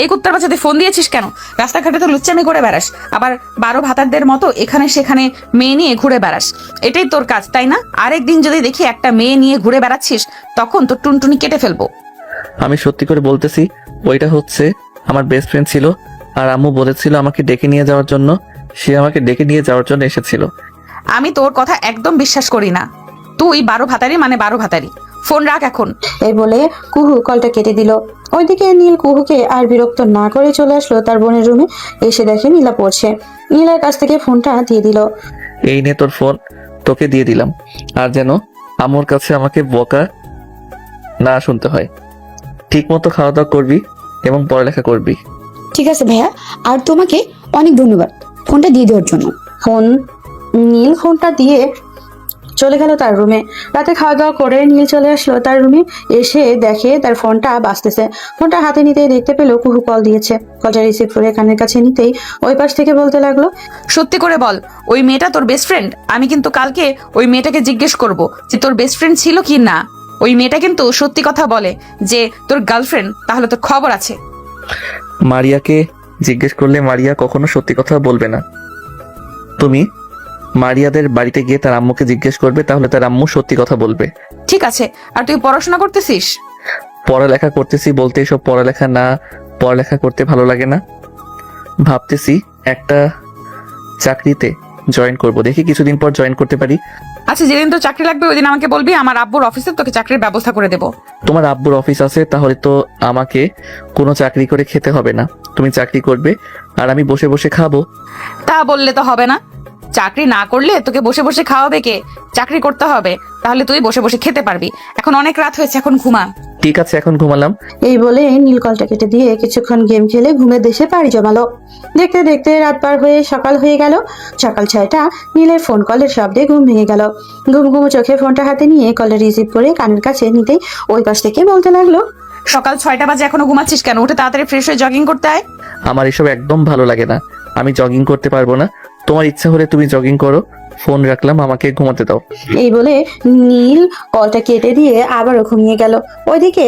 এই কুত্তার বাচ্চা, তুই ফোন দিয়েছিস কেন? রাস্তাঘাটে তো লুচ্চামি করে বেড়াস, আবার 12 ভাতারদের মতো এখানে সেখানে মেয়ে নিয়ে ঘুরে বেড়াস। এটাই তোর কাজ, তাই না? আরেকদিন যদি দেখি একটা মেয়ে নিয়ে ঘুরে বেড়াচ্ছিস, তখন তোর টুনটুনি কেটে ফেলবো। আমি সত্যি করে বলতেছি, ওইটা হচ্ছে আমার বেস্ট ফ্রেন্ড ছিল, আর আম্মু বলেছিল আমাকে ডেকে নিয়ে যাওয়ার জন্য। সে আমাকে ডেকে নিয়ে যাওয়ার জন্য এসেছিল। আমি তোর কথা একদম বিশ্বাস করি না। তুই 12 ভাতারি মানে 12 ভাতারি। ফোন রাখ এখন। এই বলে কুহু কলটা কেটে দিল। ওইদিকে নীল কুহুকে আর বিরক্ত না করে চলে আসলো তার বোনের রুমে। এসে দেখে নীলা পড়ছে। নীলার কাছ থেকে ফোনটা দিয়ে দিল। এই নে তোর ফোন, তোকে দিয়ে দিলাম। আর যেন আম্মুর কাছে আমাকে বকা না শুনতে হয়। ঠিক মতো খাওয়া দাওয়া করবি এবং পড়ালেখা করবি। ঠিক আছে ভাইয়া, আর তোমাকে অনেক ধন্যবাদ ফোনটা দিয়ে দেওয়ার জন্য। নীল ফোনটা দিয়ে চলে গেল তার রুমে। রাতে খাওয়া দাওয়া করে নীল চলে আসলো তার রুমে। এসে দেখে তার ফোনটা বাজতেছে। ফোনটা হাতে নিতেই দেখতে পেল কুহু কল দিয়েছে। কলটা রিসিভ করে কানের কাছে নিতেই ওই পাশ থেকে বলতে লাগলো, সত্যি করে বল, ওই মেয়েটা তোর বেস্ট ফ্রেন্ড? আমি কিন্তু কালকে ওই মেয়েটাকে জিজ্ঞেস করব যে তোর বেস্ট ফ্রেন্ড ছিল কি না। ওই মেয়েটা কিন্তু সত্যি কথা বলে যে তোর গার্লফ্রেন্ড, তাহলে তোর খবর আছে। মারিয়াকে জিজ্ঞেস করলে মারিয়া কখনো সত্যি কথা বলবে না। তুমি মারিয়াদের বাড়িতে গিয়ে তার আম্মুকে জিজ্ঞেস করবে, তাহলে তার আম্মু সত্যি কথা বলবে। ঠিক আছে। আর তুই পড়াশোনা করতেছিস? পড়ালেখা করতেছি বলতে এসব পড়ালেখা না, পড়ালেখা করতে ভালো লাগে না। ভাবতেছি একটা চাকরিতে জয়েন করব, দেখি কিছুদিন পর জয়েন করতে পারি। আচ্ছা, যেদিন তোর চাকরি লাগবে ওই দিন আমাকে বলবি, আমার আব্বুর অফিসে তোকে চাকরির ব্যবস্থা করে দেবো। তোমার আব্বুর অফিস আছে, তাহলে তো আমাকে কোনো চাকরি করে খেতে হবে না। তুমি চাকরি করবে আর আমি বসে বসে খাবো। তা বললে তো হবে না। চাকরি না করলে তোকে বসে বসে খাওয়াবে কে? চাকরি করতে হবে, তাহলে তুই বসে বসে খেতে পারবি। এখন অনেক রাত হয়েছে, এখন ঘুমা। ঠিক আছে, এখন ঘুমালাম। এই বলে নীল কলটা কেটে দিয়ে কিছুক্ষণ গেম খেলে ঘুমের দেশে পাড়ি জমালো। দেখতে দেখতে রাত পার হয়ে সকাল হয়ে গেল। সকাল 6টা। নীলের ফোন কলের শব্দে ঘুম ভেঙে গেল। ঘুম ঘুম চোখে ফোনটা হাতে নিয়ে কলটা রিসিভ করে কানের কাছে নিতেই ওই পাশ থেকে বলতে লাগলো, সকাল 6টা বাজে এখনো ঘুমাচ্ছিস কেন? উঠে তাড়াতাড়ি ফ্রেশ হয়ে জগিং করতে আয়। আমার এসব একদম ভালো লাগে না। আমি জগিং করতে পারবো না। তোমার ইচ্ছা হলে তুমি জগিং করো। ফোন রাখলাম, আমাকে ঘুমাতে দাও। এই বলে নীল কলটা কেটে দিয়ে আবারও ঘুমিয়ে গেল। ওইদিকে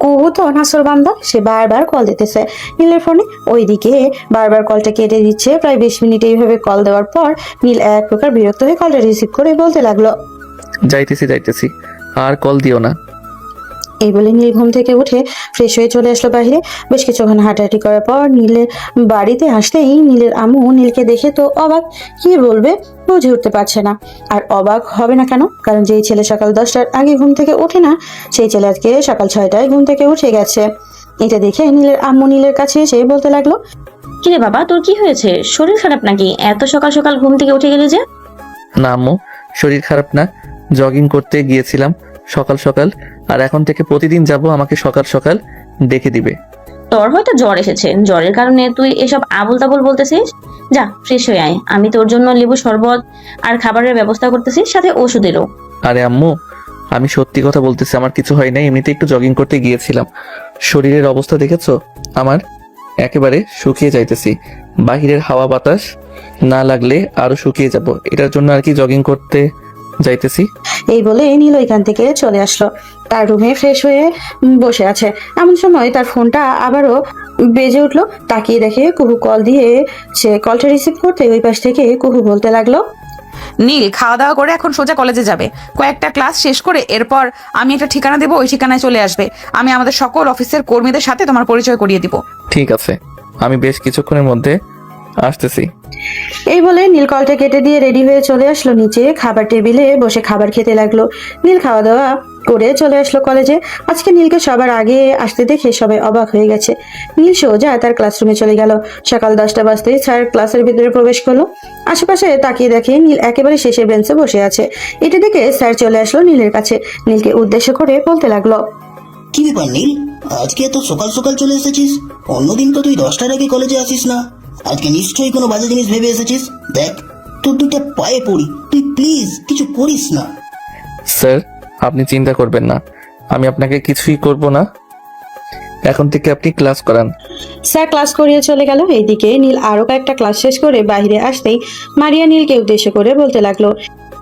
কুহু তো নাসরবান্দা, সে বারবার কল দিতেছে নীলের ফোনে। ওইদিকে বারবার কলটা কেটে দিচ্ছে। প্রায় 20 মিনিট এইভাবে কল দেওয়ার পর নীল এক প্রকার বিরক্ত হয়ে কলটা রিসিভ করে বলতে লাগলো, যাইতেছি, আর কল দিও না। এই বলে নীল ঘুম থেকে উঠে ফ্রেশ হয়ে চলে আসলো বাইরে। বেশ কিছুক্ষণ হাঁটাহাঁটি করার পর নীলের বাড়িতে আসতেই নীলের আম্মু নীলকে দেখে তো অবাক, কি বলবে বুঝে উঠতে পারছে না। আর অবাক হবে না কেন, কারণ যেই ছেলে সকাল 10টার আগে ঘুম থেকে ওঠে না, সেই ছেলে আজকে সকাল 6টায় ঘুম থেকে উঠে গেছে। এটা দেখে নীলের আম্মু নীলের কাছে এসে বলতে লাগলো, কিরে বাবা, তোর কি হয়েছে? শরীর খারাপ নাকি? এত সকাল সকাল ঘুম থেকে উঠে গেলি যে? না আম্মু, শরীর খারাপ না, জগিং করতে গিয়েছিলাম সকাল সকাল, আর এখন থেকে প্রতিদিন যাব। আমাকে সকাল সকাল ডেকে দিবে। তোর হয়তো জ্বর এসেছে, জ্বরের কারণে তুই এসব আবল তাবল বলতেছিস। যা ফ্রেশ হয়ে আয়, আমি তোর জন্য লেবু শরবত আর খাবারের ব্যবস্থা করতেছি, সাথে ওষুধেরও। আরে আম্মু, আমি সত্যি কথা বলতেছি, আমার কিছু হয় নাই। এমনিতে একটু জগিং করতে গিয়েছিলাম। শরীরের অবস্থা দেখেছো আমার? একেবারে শুকিয়ে যাইতেছি। বাহিরের হাওয়া বাতাস না লাগলে আরো শুকিয়ে যাব। এটার জন্য আর কি জগিং করতে যাইতেছি। এই বলে নীল ওইখান থেকে চলে আসলো। তার রুমে ফ্রেশ হয়ে বসে আছে। এমন সময় তার ফোনটা আবারও বেজে উঠলো। তাকিয়ে দেখে কুহু কল দিয়ে। সে কলটা রিসিভ করতে ওই পাশ থেকে কুহু বলতে লাগলো, নীল খাওয়া দাওয়া করে এখন সোজা কলেজে যাবে। কয়েকটা ক্লাস শেষ করে এরপর আমি একটা ঠিকানা দেবো, ওই ঠিকানায় চলে আসবে। আমি আমাদের সকল অফিসের কর্মীদের সাথে তোমার পরিচয় করিয়ে দিব। ঠিক আছে, আমি বেশ কিছুক্ষণের মধ্যে আসতেছি। এই বলে নীল কলটা কেটে দিয়ে রেডি হয়ে চলে আসলো নিচে। খাবার টেবিলে বসে খাবার খেতে লাগলো। নীল খাওয়া দাওয়া করে চলে আসলো কলেজে। আজকে নীলকে সবার আগে আসতে দেখে সবাই অবাক হয়ে গেছে। নীল সোজা তার ক্লাসরুমে চলে গেল। সকাল 10টা বাজতেই স্যার ক্লাসের ভিতরে প্রবেশ করলো। আশেপাশে তাকিয়ে দেখে নীল একেবারে শেষের বেঞ্চে বসে আছে। এটা দেখে স্যার চলে আসলো নীলের কাছে। নীলকে উদ্দেশ্য করে বলতে লাগলো, কি ব্যাপার নীল, আজকে এত সকাল সকাল চলে এসেছিস? অন্যদিন তো তুই 10টার আগে কলেজে আসিস না। আজকে নিশ্চয়ই কোনো বাজে জিনিস ভেবে এসেছিস। দেখ, তোর দুইটা পায়ে পড়ি, তুই প্লিজ কিছু করিস না। স্যার, আপনি চিন্তা করবেন না, আমি আপনাকে কিছুই করব না। এখন থেকে আপনি ক্লাস করান। স্যার ক্লাস করিয়ে চলে গেল। এইদিকে নীল আরো কয়েকটা ক্লাস শেষ করে বাইরে আসতেই মারিয়া নীলকে উদ্দেশ্য করে বলতে লাগলো,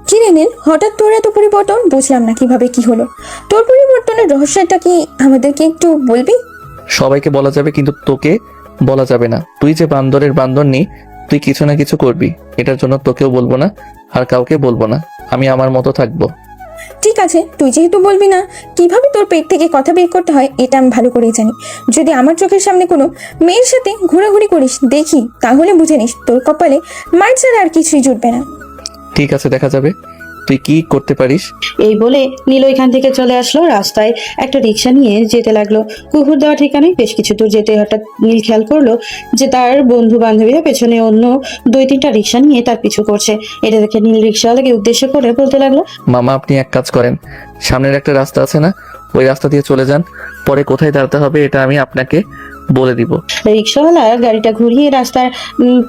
কি রে নীল, হঠাৎ তোর এত পরিবর্তন? বুঝলাম না কিভাবে কি হলো। তোর পরিবর্তনের রহস্যটা কি আমাদেরকে একটু বলবি? সবাইকে বলা যাবে, কিন্তু তোকে বলা যাবে না। তুই যে বান্দরের বান্দর নি, তুই কিছু না কিছু করবি। এটার জন্য তোকেও বলবো না, আর কাউকে বলবো না। আমি আমার মতো থাকবো। ঠিক আছে, তুই যেহেতু বলবি না কিভাবে তোর পেট থেকে কথা বের করতে হয়, এটা আমি ভালো করেই জানি। যদি আমার চোখের সামনে কোনো মেয়ের সাথে ঘোরাঘুরি করিস দেখি, তাহলে বুঝে নিস তোর কপালে মার ছাড়া আর কিছুই জুটবে না। ঠিক আছে, দেখা যাবে তুই কি করতে পারিস। এই বলে নীল ওইখান থেকে চলে আসলো। রাস্তায় একটা রিক্সা নিয়ে যেতে লাগলো। কুকুর দেওয়া ঠিকানায় বেশ কিছু দূর যেতে হঠাৎ নীল খেয়াল করলো যে তার বন্ধু বান্ধবীরা পেছনে অন্য 2-3টা রিক্সা নিয়ে তার পিছু করছে। এটা দেখে নীল রিক্সাওয়ালাকে উদ্দেশ্য করে বলতে লাগলো, মামা, আপনি এক কাজ করেন, সামনের একটা রাস্তা আছে না, ওই রাস্তা দিয়ে চলে যান। পরে কোথায় দাঁড়াতে হবে এটা আমি আপনাকে বলে দিব। রিক্সাওয়ালা গাড়িটা ঘুরিয়ে রাস্তার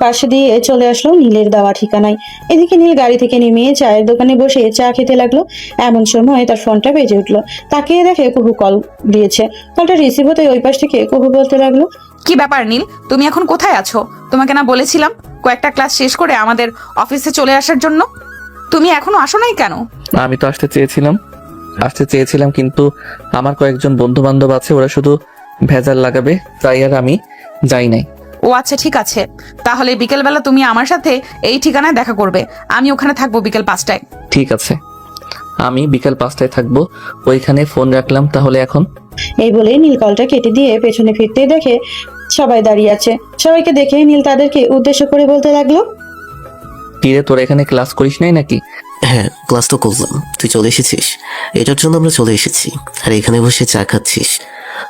পাশে দিয়ে চলে আসলো নীলের দেওয়া ঠিকানায়। এদিকে নীল গাড়ি থেকে নেমে চায়ের দোকানে বসে চা খেতে লাগলো। এমন সময় তার ফোনটা বেজে উঠলো। তাকিয়ে দেখে কুহু কল দিয়েছে। কলটা রিসিভ হতে ওই পাশ থেকে কুহু বলতে লাগলো, কি ব্যাপার নীল, তুমি এখন কোথায় আছো? তোমাকে না বলেছিলাম কয়েকটা ক্লাস শেষ করে আমাদের অফিসে চলে আসার জন্য? তুমি এখনো আসো নাই কেন? আমি তো আসতে চেয়েছিলাম, কিন্তু আমার কয়েকজন বন্ধু বান্ধব আছে, ওরা শুধু ভেজাল লাগাবে, তাই আর আমি যাই নাই। ও আচ্ছা, ঠিক আছে। তাহলে বিকেলবেলা তুমি আমার সাথে এই ঠিকানায় দেখা করবে। আমি ওখানে থাকবো বিকেল 5টায়। ঠিক আছে, আমি বিকাল 5টায় থাকবো। ওইখানে ফোন রাখলাম তাহলে এখন। এই বলে নীল কলটা কেটে দিয়ে পেছনে ফিরতে দেখে সবাই দাঁড়িয়ে আছে। সবাইকে দেখে নীল তাদেরকে উদ্দেশ্য করে বলতে লাগলো, কিরে, তোরা এখানে ক্লাস করিস নাই নাকি? হ্যাঁ, ক্লাস তো করলাম। তুই চলে এসেছিস, এটার জন্য আমরা চলে এসেছি। আর এখানে বসে চা খাচ্ছিস,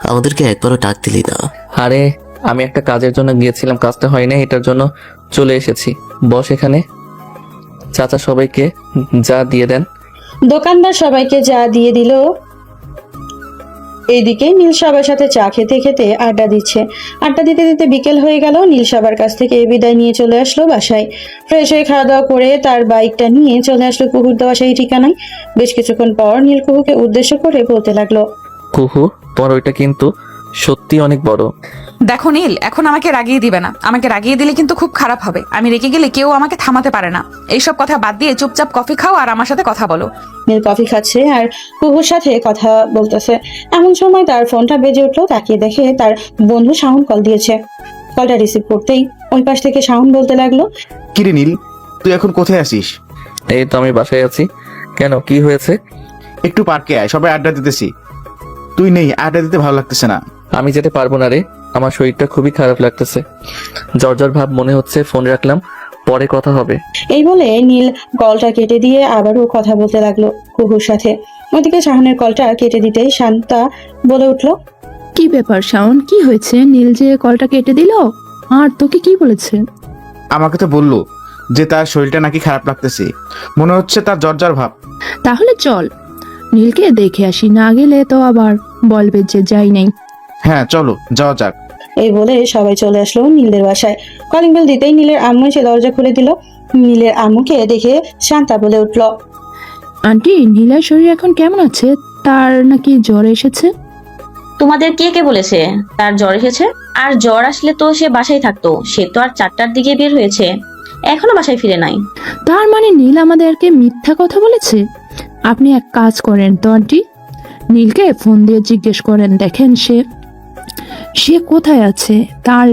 আমাদেরকে একবারও ডাক দিলি না। আরে, আমি একটা কাজের জন্য গিয়েছিলাম, কাজটা হয় না, এটার জন্য চলে এসেছি। বস এখানে। চাচা সবাইকে যা দিয়ে দেন। দোকানদার সবাইকে যা দিয়ে দিল। এইদিকে নীল সবার সাথে চা খেতে খেতে আড্ডা দিচ্ছে। আড্ডা দিতে দিতে বিকেল হয়ে গেল। নীল সবার কাছ থেকে বিদায় নিয়ে চলে আসলো বাসায়। ফ্রেশ হয়ে খাওয়া দাওয়া করে তার বাইকটা নিয়ে চলে আসলো কুহুর দেওয়া সেই ঠিকানায়। বেশ কিছুক্ষণ পর নীল কুহুকে উদ্দেশ্য করে বলতে লাগলো, কুহু, তোর ওইটা কিন্তু সত্যি অনেক বড়। দেখো নীল, এখন আমাকে রাগিয়ে দিবে না। আমাকে রাগিয়ে দিলে কিন্তু খুব খারাপ হবে। আমি রেগে গেলে কেউ আমাকে থামাতে পারে না। এইসব কথা বাদ দিয়ে চুপচাপ কফি খাও আর আমার সাথে কথা বলো। নীল কফি খাচ্ছে আর কুহুর সাথে কথা বলতেছে। এমন সময় তার ফোনটা বেজে উঠলো। তাকিয়ে দেখে তার বন্ধু শাওন কল দিয়েছে। কলটা রিসিভ করতেই ওই পাশ থেকে শাওন বলতে লাগলো, কিরে নীল, তুই এখন কোথায় আছিস? এই তো আমি বাসায় আছি। কেন, কি হয়েছে? একটু পার্কে আয়, সবাই আড্ডা দিতেছি। তুই নেই, আড্ডা দিতে ভালো লাগতেছে না। আমি যেতে পারবো না রে, আমার শরীরটা খুবই খারাপ লাগতেছে, জ্বর ভাব মনে হচ্ছে। ফোন রাখলাম, পরে কথা হবে। এই বলে নীল কলটা কেটে দিয়ে আবারও কথা বলতে লাগলো কুহুর সাথে। ওদিকে শাওনের কলটা কেটে দিতেই শান্তা বলে উঠলো, কি ব্যাপার শাওন, কি হয়েছে? নীল যে কলটা কেটে দিল, আর তোকে কি বলেছে? আমাকে তো বললো যে তার শরীরটা নাকি খারাপ লাগতেছে, মনে হচ্ছে তার জ্বর ভাব। তাহলে চল নীলকে দেখে আসি, না গেলে তো আবার বলবে যে যাই নাই। হ্যাঁ, চলো যাওয়া যাক। এই বলে সবাই চলে আসলো নীলের বাসায়। কলিং বেল দিতেই নীলের আম্মু এসে দরজা খুলে দিল। নীলের আম্মুকে দেখে শান্তা বলে উঠলো, আন্টি, নীলের শরীর এখন কেমন আছে? তার নাকি জ্বর এসেছে? তোমাদের কে কে বলেছে তার জ্বর এসেছে? আর জ্বর আসলে তো সে বাসায় থাকতো। সে তো আর 4টার দিকে বের হয়েছে। এখনো বাসায় ফিরে নাই। তার মানে নীল আমাদেরকে মিথ্যা কথা বলেছে। আপনি এক কাজ করেন তো আন্টি, নীলকে ফোন দিয়ে জিজ্ঞেস করেন, দেখেন সে কোথায় আছে, তার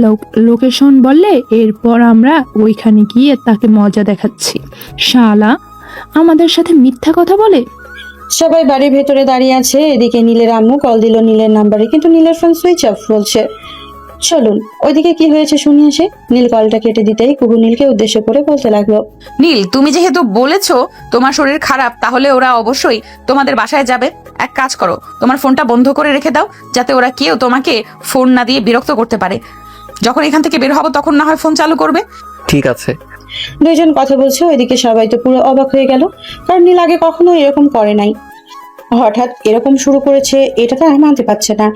লোকেশন বললে এরপর আমরা ওইখানে গিয়ে তাকে মজা দেখাচ্ছি। শালা আমাদের সাথে মিথ্যা কথা বলে। সবাই বাড়ির ভেতরে দাঁড়িয়ে আছে। এদিকে নীলের আম্মু কল দিল নীলের নাম্বারে, কিন্তু নীলের ফোন সুইচ অফ বলছে। চলুন ওইদিকে কি হয়েছে শুনে আসে। নীল কলটা কেটে দিতেই কুকু নীলকে উদ্দেশ্য করে বলতে লাগলো, নীল, তুমি যেহেতু বলেছো তোমার শরীর খারাপ, তাহলে ওরা অবশ্যই তোমাদের বাসায় যাবে। এক কাজ করো, তোমার ফোনটা বন্ধ করে রেখে দাও, যাতে ওরা কেউ তোমাকে ফোন না দিয়ে বিরক্ত করতে পারে। যখন এখান থেকে বের হবো তখন না হয় ফোন চালু করবে। ঠিক আছে। দুইজন কথা বলছে। ওইদিকে সবাই তো পুরো অবাক হয়ে গেল, কারণ নীল আগে কখনো এরকম করে নাই, হঠাৎ এরকম শুরু করেছে, এটা তো আর মানতে পারছে না।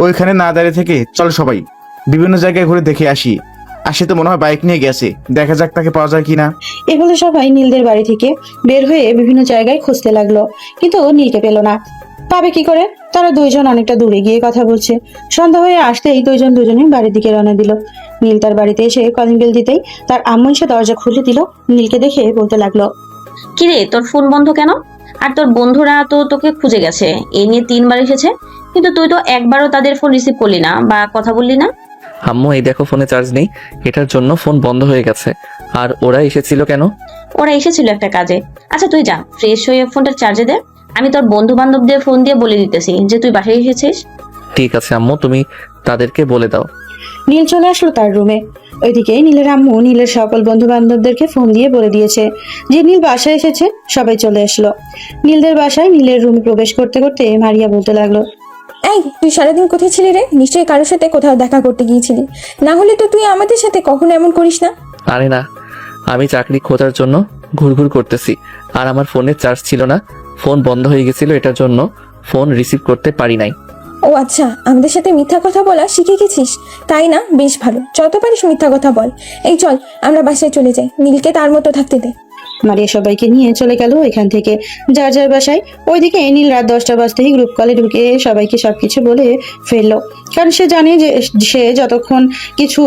ওইখানে না দাঁড়িয়ে থেকে চল সবাই বিভিন্ন জায়গায় ঘুরে দেখে আসি। আসে তো মনে হয় বাইক নিয়ে গেছে, দেখা যাক তাকে পাওয়া যায় কিনা। এ বলে সবাই নীলদের বাড়ি থেকে বের হয়ে বিভিন্ন জায়গায় খুঁজতে লাগলো, কিন্তু নীলকে পেল না। পাবে কি করে? তারা দুইজন অনেকটা দূরে গিয়ে কথা বলছে। সন্ধ্যা হয়ে আসতেই দুজনে বাড়ির দিকে রওনা দিল। নীল তার বাড়িতে এসে কলিং বেল দিতেই তার আম্মু এসে দরজা খুলে দিল। নীলকে দেখে বলতে লাগলো, কিরে, তোর ফোন বন্ধ কেন? আর তোর বন্ধুরা তো তোকে খুঁজে গেছে, এই নিয়ে 3 বার এসেছে, কিন্তু তুই তো একবারও তাদের ফোন রিসিভ করলি না বা কথা বললি না। আম্মু এই দেখো ফোনে চার্জ নেই, এটার জন্য ফোন বন্ধ হয়ে গেছে। আর ওরা এসেছিল কেন? ওরা এসেছিল একটা কাজে। আচ্ছা তুই যা, ফ্রেশ হয়ে ফোনটা চার্জে দে, আমি তোর বন্ধু বান্ধবদের ফোন দিয়ে বলে দিতেছি যে তুই বাসায় এসেছিস। ঠিক আছে আম্মু, তুমি তাদেরকে বলে দাও। নীল চলে আসলো তার রুমে। ওইদিকে নীলের আম্মু নীলের সকল বন্ধু বান্ধবদেরকে ফোন দিয়ে বলে দিয়েছে যে নীল বাসায় এসেছে। সবাই চলে আসলো নীলদের বাসায়। নীলের রুমে প্রবেশ করতে করতে মারিয়া বলতে লাগলো, এই তুই সারাদিন কোথায় ছিলি রে? নিশ্চয়ই কারোর সাথে কোথাও দেখা করতে গিয়েছিলি, না হলে তো তুই আমাদের সাথে কখনো এমন করিস না। আরে না, আমি চাকরি খোঁজার জন্য ঘুরঘুর করতেছি, আর আমার ফোনে চার্জ ছিল না, ফোন বন্ধ হয়ে গেছিল, এটার জন্য ফোন রিসিভ করতে পারি নাই। ও আচ্ছা, আমাদের সাথে মিথ্যা কথা বলা শিখে গেছিস তাই না? বেশ ভালো, যত পারিস মিথ্যা কথা বল। এই চল আমরা বাসায় চলে যাই, নীলকে তার মতো থাকতে দে। মারিয়া সবাইকে নিয়ে চলে গেল এখান থেকে যার যার বাসায়। ওইদিকে নীল রাত 10টা বাজতেই গ্রুপ কলে ঢুকে সবাইকে সবকিছু বলে ফেললো, কারণ সে জানে যে সে যতক্ষণ কিছু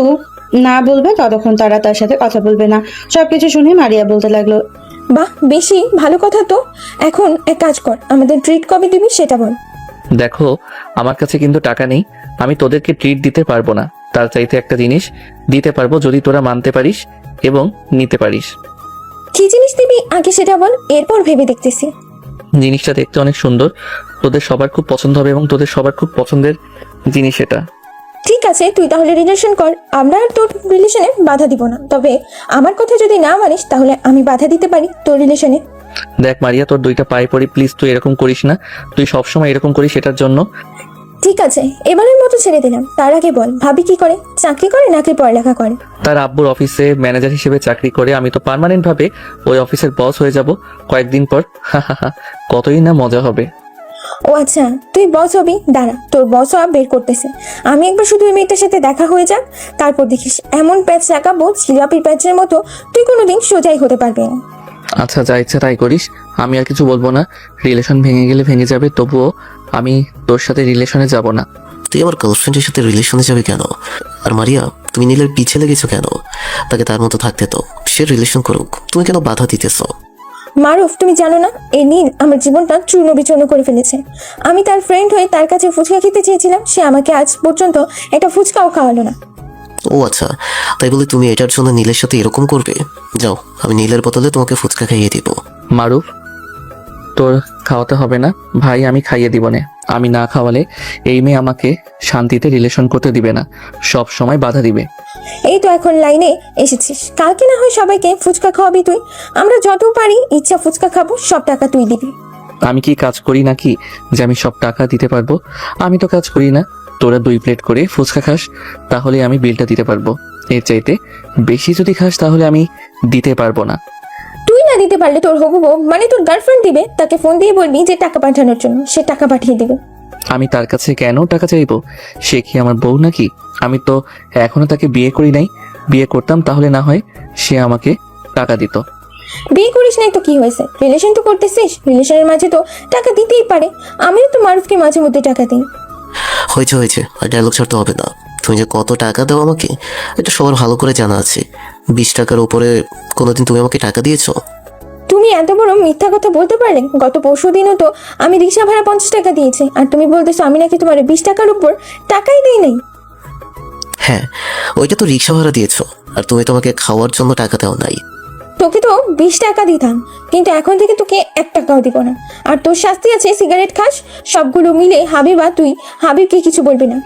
না বলবে ততক্ষণ তারা তার সাথে কথা বলবে না। সবকিছু শুনে মারিয়া বলতে লাগলো, বাহ, বেশি ভালো কথা তো। এখন এক কাজ কর, আমাদের ট্রিট কবে দিবি সেটা বল। দেখো আমার কাছে কিন্তু টাকা নেই, আমি তোদেরকে ট্রিট দিতে পারবো না। তার চাইতে একটা জিনিস দিতে পারবো, যদি তোরা মানতে পারিস এবং নিতে পারিস। কি জিনিস দিবি আগে সেটা বল, এরপর ভেবে দেখতেছি। জিনিসটা দেখতে অনেক সুন্দর, তোদের সবার খুব পছন্দ হবে এবং তোদের সবার খুব পছন্দের জিনিস এটা। ঠিক আছে, তুই তাহলে রিলেশন কর, আমরা আর তোর রিলেশনে বাধা দিব না। তবে আমার কথা যদি না মানিস তাহলে আমি বাধা দিতে পারি তোর রিলেশনে। দেখ মারিয়া, তোর 2টা পায়ে পড়ি, প্লিজ তুই এরকম করিস না। তুই সবসময় এরকম করিস, এটার জন্য। ঠিক আছে, এবারের মতো ছেড়ে দিলাম। তার আগে বল, ভাবি কি করে? চাকরি করে নাকি পড়ালেখা করে? তার আব্বুর অফিসে ম্যানেজার হিসেবে চাকরি করে। আমি তো পার্মানেন্ট ভাবে ওই অফিসের বস হয়ে যাব কয়েকদিন পর। কতই না মজা হবে। ও আচ্ছা, তুই বস হবি? দাঁড়া, তোর বস হওয়া বের করতেছে। আমি একবার শুধু ওই মেয়েটার সাথে দেখা হয়ে যাক, তারপর দেখিস এমন প্যাচ লাগাবো জিলাপির প্যাচের মতো, তুই কোনোদিন সোজাই হতে পারবি না। আচ্ছা যা ইচ্ছা তাই করিস, আমি আর কিছু বলবো না। রিলেশন ভেঙে গেলে ভেঙে যাবে, তবুও আমি তোর সাথে রিলেশনে যাব না। তুই আমার গার্লফ্রেন্ডের সাথে রিলেশনে যাবে কেন? আর মারিয়া, তুমি নীলের পিছে লেগেছো কেন? তাকে তার মতো থাকতে তো, সে রিলেশন করুক, তুমি কেন বাধা দিতেছ? মারুফ, তুমি জানো না এই নীল আমার জীবনটা চূর্ণ বিচূর্ণ করে ফেলেছে। আমি তার ফ্রেন্ড হয়ে তার কাছে ফুচকা খেতে চেয়েছিলাম, সে আমাকে আজ পর্যন্ত একটা ফুচকাও খাওয়ালো না। ও আচ্ছা, তাই বলে তুমি এটার জন্য নীলের সাথে এরকম করবে? যাও, আমি নীলের বদলে তোমাকে ফুচকা খাইয়ে দিব। মারুফ, তোর খাওয়াতে হবে না ভাই, আমি খাইয়ে দিব না। আমি না খাওয়ালে এই মেয়ে আমাকে শান্তিতে রিলেশন করতে দিবে না, সব সময় বাধা দিবে। এই তো এখন লাইনে এসেছিস, কালকে না হয় সবাইকে ফুচকা খাওয়াবি তুই। আমরা যত পারি ইচ্ছা ফুচকা খাবো, সব টাকা তুই দিবি। আমি কি কাজ করি নাকি যে আমি সব টাকা দিতে পারবো? আমি তো কাজ করি না। তোরা 2 প্লেট করে ফুচকা খাস, তাহলে আমি বিলটা দিতে পারবো। এর চাইতে বেশি যদি খাস তাহলে আমি দিতে পারবো না। তুই না দিতে পারলে তোর হবু বউ মানে তোর গার্লফ্রেন্ড দিবে, তাকে ফোন দিয়ে বলবি যে টাকা পাঠানোর জন্য, সে টাকা পাঠিয়ে দেবে। আমি তার কাছে কেন টাকা চাইবো? সে কি আমার বউ নাকি? আমি তো এখনো তাকে বিয়ে করি নাই। বিয়ে করতাম তাহলে না হয় সে আমাকে টাকা দিত। বিয়ে করিস নাই তো কি হয়েছে, রিলেশন তো করতেছিস, রিলেশনের মাঝে তো টাকা দিতেই পারে। আমিও তো মারুফকে মাঝে মধ্যে টাকা দিই। হয়েছে, আর ডায়লগ ছাড়তে হবে না। তুমি যে কত টাকা দাও আমাকে এটা সবার ভালো করে জানা আছে। 20 টাকার উপরে কোনোদিন তুমি আমাকে টাকা দিয়েছো? তুমি এত বড় মিথ্যা কথা বলতে পারলে? গত পরশু দিনও তো আমি রিক্সা ভাড়া 50 টাকা দিয়েছি, আর তুমি বলতেছো আমি নাকি তোমার 20 টাকার উপর টাকাই দিই নাই। হ্যাঁ, ওইটা তো রিক্সা ভাড়া দিয়েছো, আর তুমি তোমাকে খাওয়ার জন্য টাকা দাও নাই। তোকে তো 20 টাকা দিতাম, কিন্তু এখন থেকে তোকে 1 টাকাও দিব না। আর তোর শাস্তি আছে, সিগারেট খাস। সবগুলো মিলে হাবিবা, তুই হাবিবকে কিছু বলবি না।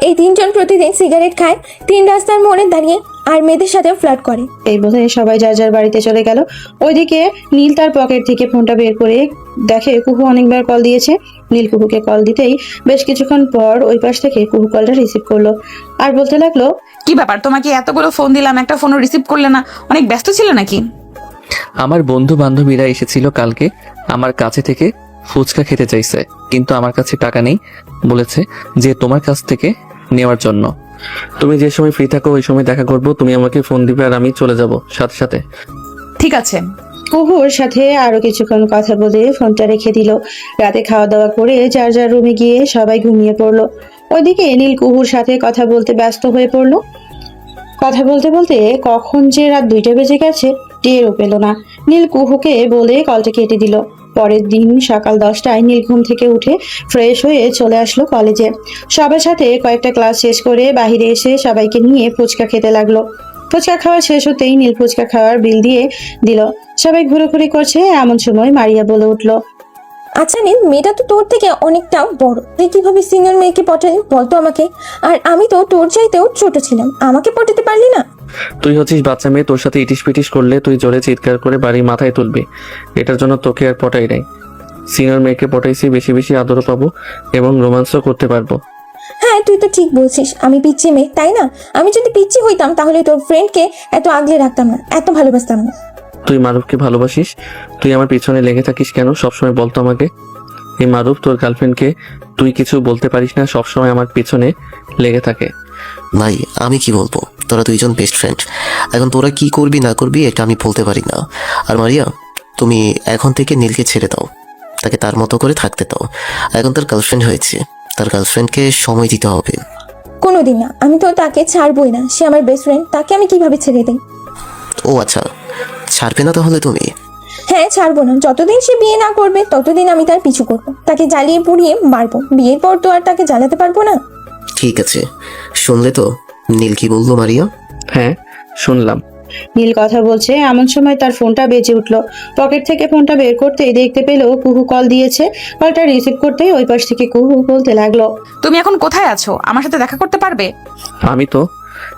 এই তিনজন প্রতিদিন সিগারেট খায়, 3 রাস্তার মোড়ে দাঁড়িয়ে, আর মেয়েদের সাথে ফ্লার্ট করে। এই বলে সবাই যার যার বাড়িতে চলে গেল। ওইদিকে নীল তার পকেট থেকে ফোনটা বের করে দেখে কুহু অনেকবার কল দিয়েছে। নীল কুহুকে কল দিতেই বেশ কিছুক্ষণ পর ওই পাশ থেকে কুহু কলটা রিসিভ করলো আর বলতে লাগলো, কি ব্যাপার, তোমাকে এতগুলো ফোন দিলাম, একটা ফোনও রিসিভ করলে না? অনেক ব্যস্ত ছিল নাকি? আমার বন্ধু বান্ধবীরা এসেছিল কালকে, আমার কাছে থেকে ফুচকা খেতে চাইছে, কিন্তু আমার কাছে টাকা নেই। বলেছে যে তোমার কাছ থেকে নেওয়ার জন্য। তুমি যে সময় ফ্রি থাকো ওই সময় দেখা করবো, তুমি আমাকে ফোন দিবে আর আমি চলে যাব সাথে সাথে। ঠিক আছে। কুহুর সাথে আরো কিছুক্ষণ কথা বলে ফোনটা রেখে দিল। রাতে খাওয়া দাওয়া করে যার যার রুমে গিয়ে সবাই ঘুমিয়ে পড়লো। ওইদিকে নীল কুহুর সাথে কথা বলতে ব্যস্ত হয়ে পড়লো। কথা বলতে বলতে কখন যে রাত 2টা বেজে গেছে টেরও পেল না। নীল কুহুকে বলে কলটা কেটে দিল। পরের দিন সকাল 10টায় নীল ঘুম থেকে উঠে ফ্রেশ হয়ে চলে আসলো কলেজে। সবার সাথে কয়েকটা ক্লাস শেষ করে বাহিরে এসে সবাইকে নিয়ে ফুচকা খেতে লাগলো। ফুচকা খাওয়া শেষ হতেই নীল ফুচকা খাওয়ার বিল দিয়ে দিল। সবাই ঘুরোঘুরি করছে, এমন সময় মারিয়া বলে উঠলো, আচ্ছা নীল, মেয়েটা তো তোর থেকে অনেকটাও বড়, তুই কিভাবে সিনিয়র মেয়েকে পটালি বলতো আমাকে? আর আমি তো তোর চাইতেও ছোট ছিলাম, আমাকে পটাতে পারলি না? তুই হচ্ছিস বাচ্চা মেয়ে, তোর সাথে ইটিস পিটিস করলে তুই জোরে চিৎকার করে বাড়ি মাথায় তুলবি। এটার জন্য তোকে আর পটাই নাই। সিনিয়র মেয়েকে পটাইছি, বেশি বেশি আদরও পাবো এবং রোমান্সও করতে পারবো। হ্যাঁ, তুই তো ঠিক বলছিস, আমি পিচ্ছি মেয়ে, তাই না? আমি যদি পিচ্ছি হইতাম তাহলে তোর ফ্রেন্ডকে এত আগলে রাখতাম না, এত ভালোবাসতাম না। তুই মারুফকে ভালোবাসিস, তুই আমার পিছনে লেগে থাকিস কেন? সবসময় বলতো আমাকে। এই মারুফ তোর গার্লফ্রেন্ডকে তুই কিছু বলতে পারিস না, সবসময় আমার পিছনে লেগে থাকে। ভাই, আমি কি বলবো, তোরা দুইজন বেস্ট ফ্রেন্ড। এখন তোরা কি করবি না করবি এটা আমি বলতে পারি না। আর মারিয়া, তুমি এখন থেকে নীলকে ছেড়ে দাও, তাকে তার মতো করে থাকতে দাও। এখন তার গার্লফ্রেন্ড হয়েছে, তার গার্লফ্রেন্ডকে সময় দিতে হবে। কোনোদিন না, আমি তো তাকে ছাড়বই না, সে আমার বেস্ট ফ্রেন্ড, তাকে আমি কিভাবে ছেড়ে দিই? ও আচ্ছা, ছাড়বে না তাহলে তুমি? হ্যাঁ, ছাড়বো না। যতদিন সে বিয়ে না করবে ততদিন আমি তার পিছু করবো, তাকে জ্বালিয়ে পুড়িয়ে মারবো। বিয়ের পর তো আর তাকে জ্বালাতে পারবো না। ঠিক আছে, শুনলে তো নীল কি বললো মারিয়া? হ্যাঁ, শুনলাম। নীল কথা বলছে এমন সময় তার ফোনটা বেজে উঠলো। পকেট থেকে ফোনটা বের করতেই দেখতে পেল কুহু কল দিয়েছে। কলটা রিসিভ করতেই ওই পাশ থেকে কুহু বলতে লাগলো, তুমি এখন কোথায় আছো? আমার সাথে দেখা করতে পারবে? আমি তো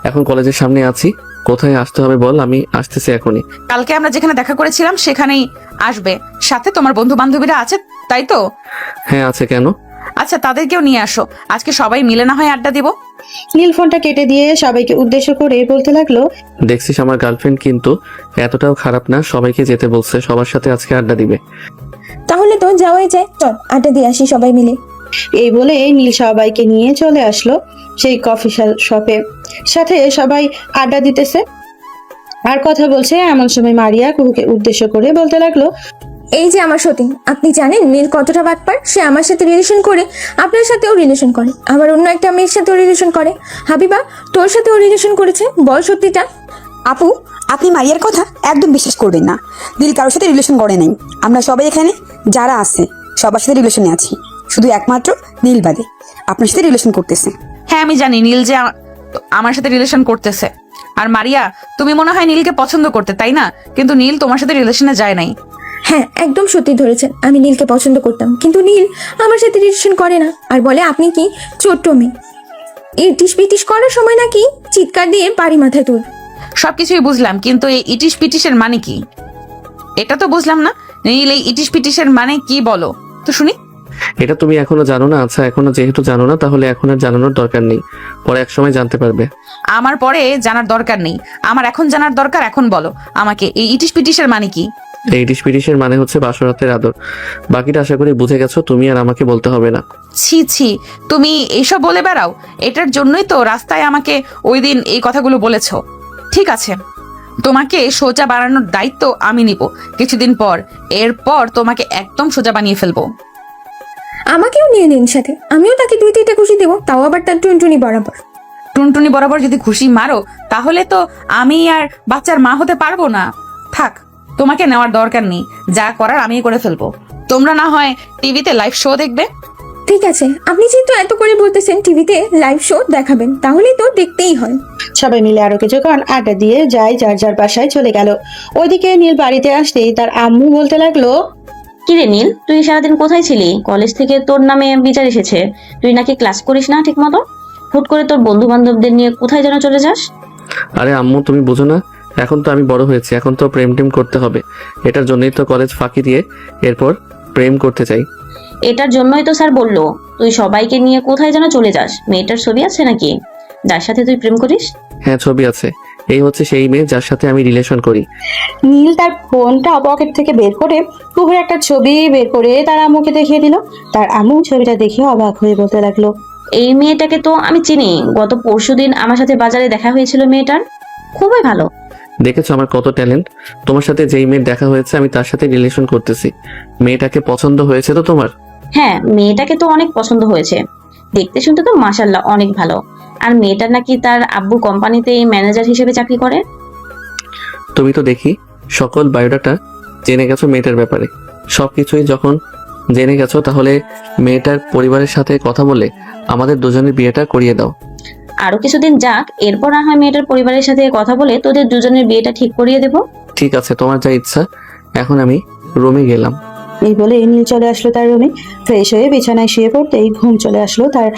এখন কলেজের সামনে আছি। কোথায় আসতে হবে বল, আমি আসতেছি এখনই। কালকে আমরা যেখানে দেখা করেছিলাম সেখানেই আসবে। সাথে তোমার বন্ধু বান্ধবীরা আছে, তাই তো? হ্যাঁ, আছে। কেন? আচ্ছা, তাদেরকেও নিয়ে আসো, আজকে সবাই মিলে না হয় আড্ডা দিব। নীল ফোনটা কেটে দিয়ে সবাইকে উদ্দেশ্য করে বলতে লাগলো, দেখছিস আমার গার্লফ্রেন্ড কিন্তু এতটাও খারাপ না, সবাইকে যেতে বলছে, সবার সাথে আজকে আড্ডা দিবে। তাহলে তো যাওয়াই যায়, চল আড্ডা দিয়ে আসি সবাই মিলে। এই বলে নীল সবাইকে নিয়ে চলে আসলো সেই কফি শপে। সাথে সবাই আড্ডা দিতেছে আর কথা বলছে। এমন সময় মারিয়া কুহুকে উদ্দেশ্য করে বলতে লাগলো, এই যে আমার সতীন, আপনি জানেন নীল কতটা বাটপার? সে আমার সাথে রিলেশন করে, আপনার সাথেও রিলেশন করে, আবার অন্য একটা মেয়ের সাথেও রিলেশন করে। হাবিবা, তোর সাথেও রিলেশন করেছে, বল সত্যিটা। আপু, আপনি মারিয়ার কথা একদম বিশ্বাস করবেন না। নীল কারোর সাথে রিলেশন করে নাই। আমরা সবাই এখানে যারা আছে সবার সাথে রিলেশনে আছি, শুধু একমাত্র নীল বাদে আপনার সাথে রিলেশন করতেছে। হ্যাঁ, আমি জানি নীল যে আমার সাথে রিলেশন করতেছে। আর মারিয়া, তুমি মনে হয় নীলকে পছন্দ করতে, তাই না? কিন্তু নীল তোমার সাথে রিলেশনে যায় নাই। হ্যাঁ, একদম সত্যি ধরেছেন, আমি নীলকে পছন্দ করতাম, কিন্তু নীল আমার সাথে রিলেশন করে না। আর বলে আপনি কি ছোট্ট মেয়ে, ইটিস পিটিস করার সময় নাকি চিৎকার দিয়ে বাড়ি মাথায় তুল। সবকিছুই বুঝলাম, কিন্তু এই ইটিস পিটিসের মানে কি? এটা তো বুঝলাম না। নীল, এই ইটিস পিটিসের মানে কি বলো তো শুনি। এটা তুমি এখনো জানো না? আচ্ছা, এখনো যেহেতু জানো না তাহলে এখন আর জানানোর দরকার নেই, পরে এক সময় জানতে পারবে। আমার পরে জানার দরকার নেই, আমার এখন জানার দরকার। এখন বলো আমাকে, এই ইটিস পিটিসের মানে কি? এই ডিসপিটিসের মানে হচ্ছে বাসরাতের আদর। বাকিটা আশা করি বুঝে গেছো, তুমি আর আমাকে বলতে হবে না। ছি ছি, তুমি এইসব বলে বেড়াও? এটার জন্যই তো রাস্তায় আমাকে ওই দিন এই কথাগুলো বলেছো। ঠিক আছে, তোমাকে সোজা বানানোর দায়িত্ব আমি নিব কিছুদিন পর। এরপর তোমাকে একদম সোজা বানিয়ে ফেলবো। আমাকেও নিয়ে নিন সাথে, আমিও তাকে 2-3টা খুশি দেবো, তাও আবার তার টুনটুনি বরাবর। টুনটুনি বরাবর যদি খুশি মারো তাহলে তো আমি আর বাচ্চার মা হতে পারবো না। থাক, তোমাকে নেওয়ার দরকার নেই, যা করার আমিই করে ফেলবো। তোমরা না হয় টিভিতে লাইভ শো দেখবে। ঠিক আছে, আপনি যেহেতু এত করে বলতেছেন টিভিতে লাইভ শো দেখাবেন, তাহলে তো দেখতেই হয়। সবাই মিলে আরো কিছুক্ষণ আড্ডা দিয়ে যায়, যার যার বাসায় চলে গেল। ওইদিকে নীল বাড়িতে আসতেই তার আম্মু বলতে লাগলো, কিরে নীল, তুই সারাদিন কোথায় ছিলি? কলেজ থেকে তোর নামে বিচার এসেছে, তুই নাকি ক্লাস করিস না ঠিক মতো। হুট করে তোর বন্ধু বান্ধবদের নিয়ে কোথায় যেন চলে যাস। আরে আম্মু, তুমি বুঝো না, এখন তো আমি বড় হয়েছি, এখন তো প্রেম টেম করতে হবে। এটার জন্যই তো কলেজ ফাঁকি দিয়ে এরপর প্রেম করতে চাই। এটার জন্যই তো স্যার বললো তুই সবাইকে নিয়ে কোথায় যেন চলে যাস। মেয়েটার ছবি আছে নাকি যার সাথে তুই প্রেম করিস? হ্যাঁ, ছবি আছে। এই হচ্ছে সেই মেয়ে যার সাথে আমি রিলেশন করি। নীল তার ফোনটা পকেট থেকে বের করে কুহুর একটা ছবি বের করে তার আম্মুকে দেখিয়ে দিল। তার আম্মু ছবিটা দেখে অবাক হয়ে বলতে লাগলো, এই মেয়েটাকে তো আমি চিনি, গত পরশুদিন আমার সাথে বাজারে দেখা হয়েছিল মেয়েটার, খুবই ভালো। দেখেছো আমার কত ট্যালেন্ট? তোমার সাথে যেই মেয়ের দেখা হয়েছে আমি তার সাথে রিলেশন করতেছি। মেয়েটাকে পছন্দ হয়েছে তো তোমার? হ্যাঁ, মেয়েটাকে তো অনেক পছন্দ হয়েছে, দেখতে শুনতে তো মাশাআল্লাহ অনেক ভালো। আর মেয়েটার নাকি তার আব্বু কোম্পানিতে ম্যানেজার হিসেবে চাকরি করে। তুমি তো দেখি সকল বায়োডাটা জেনে গেছো মেয়েটার ব্যাপারে। সবকিছুই যখন জেনে গেছো, তাহলে মেয়েটার পরিবারের সাথে কথা বলে আমাদের দুজনের বিয়েটা করিয়ে দাও। আরো কিছুদিন যাক, এরপর না হয় মেয়েটার পরিবারের সাথে কথা বলে তোদের দুজনের বিয়েটা ঠিক করিয়ে দেবো। ঠিক আছে, তোমার যা ইচ্ছা। এখন আমি রুমে গেলাম। এই বলে নীল চলে আসলো তার রুমে। ফ্রেশ হয়ে বিছানায় শুয়ে পড়তেই ঘুম চলে আসলো তার।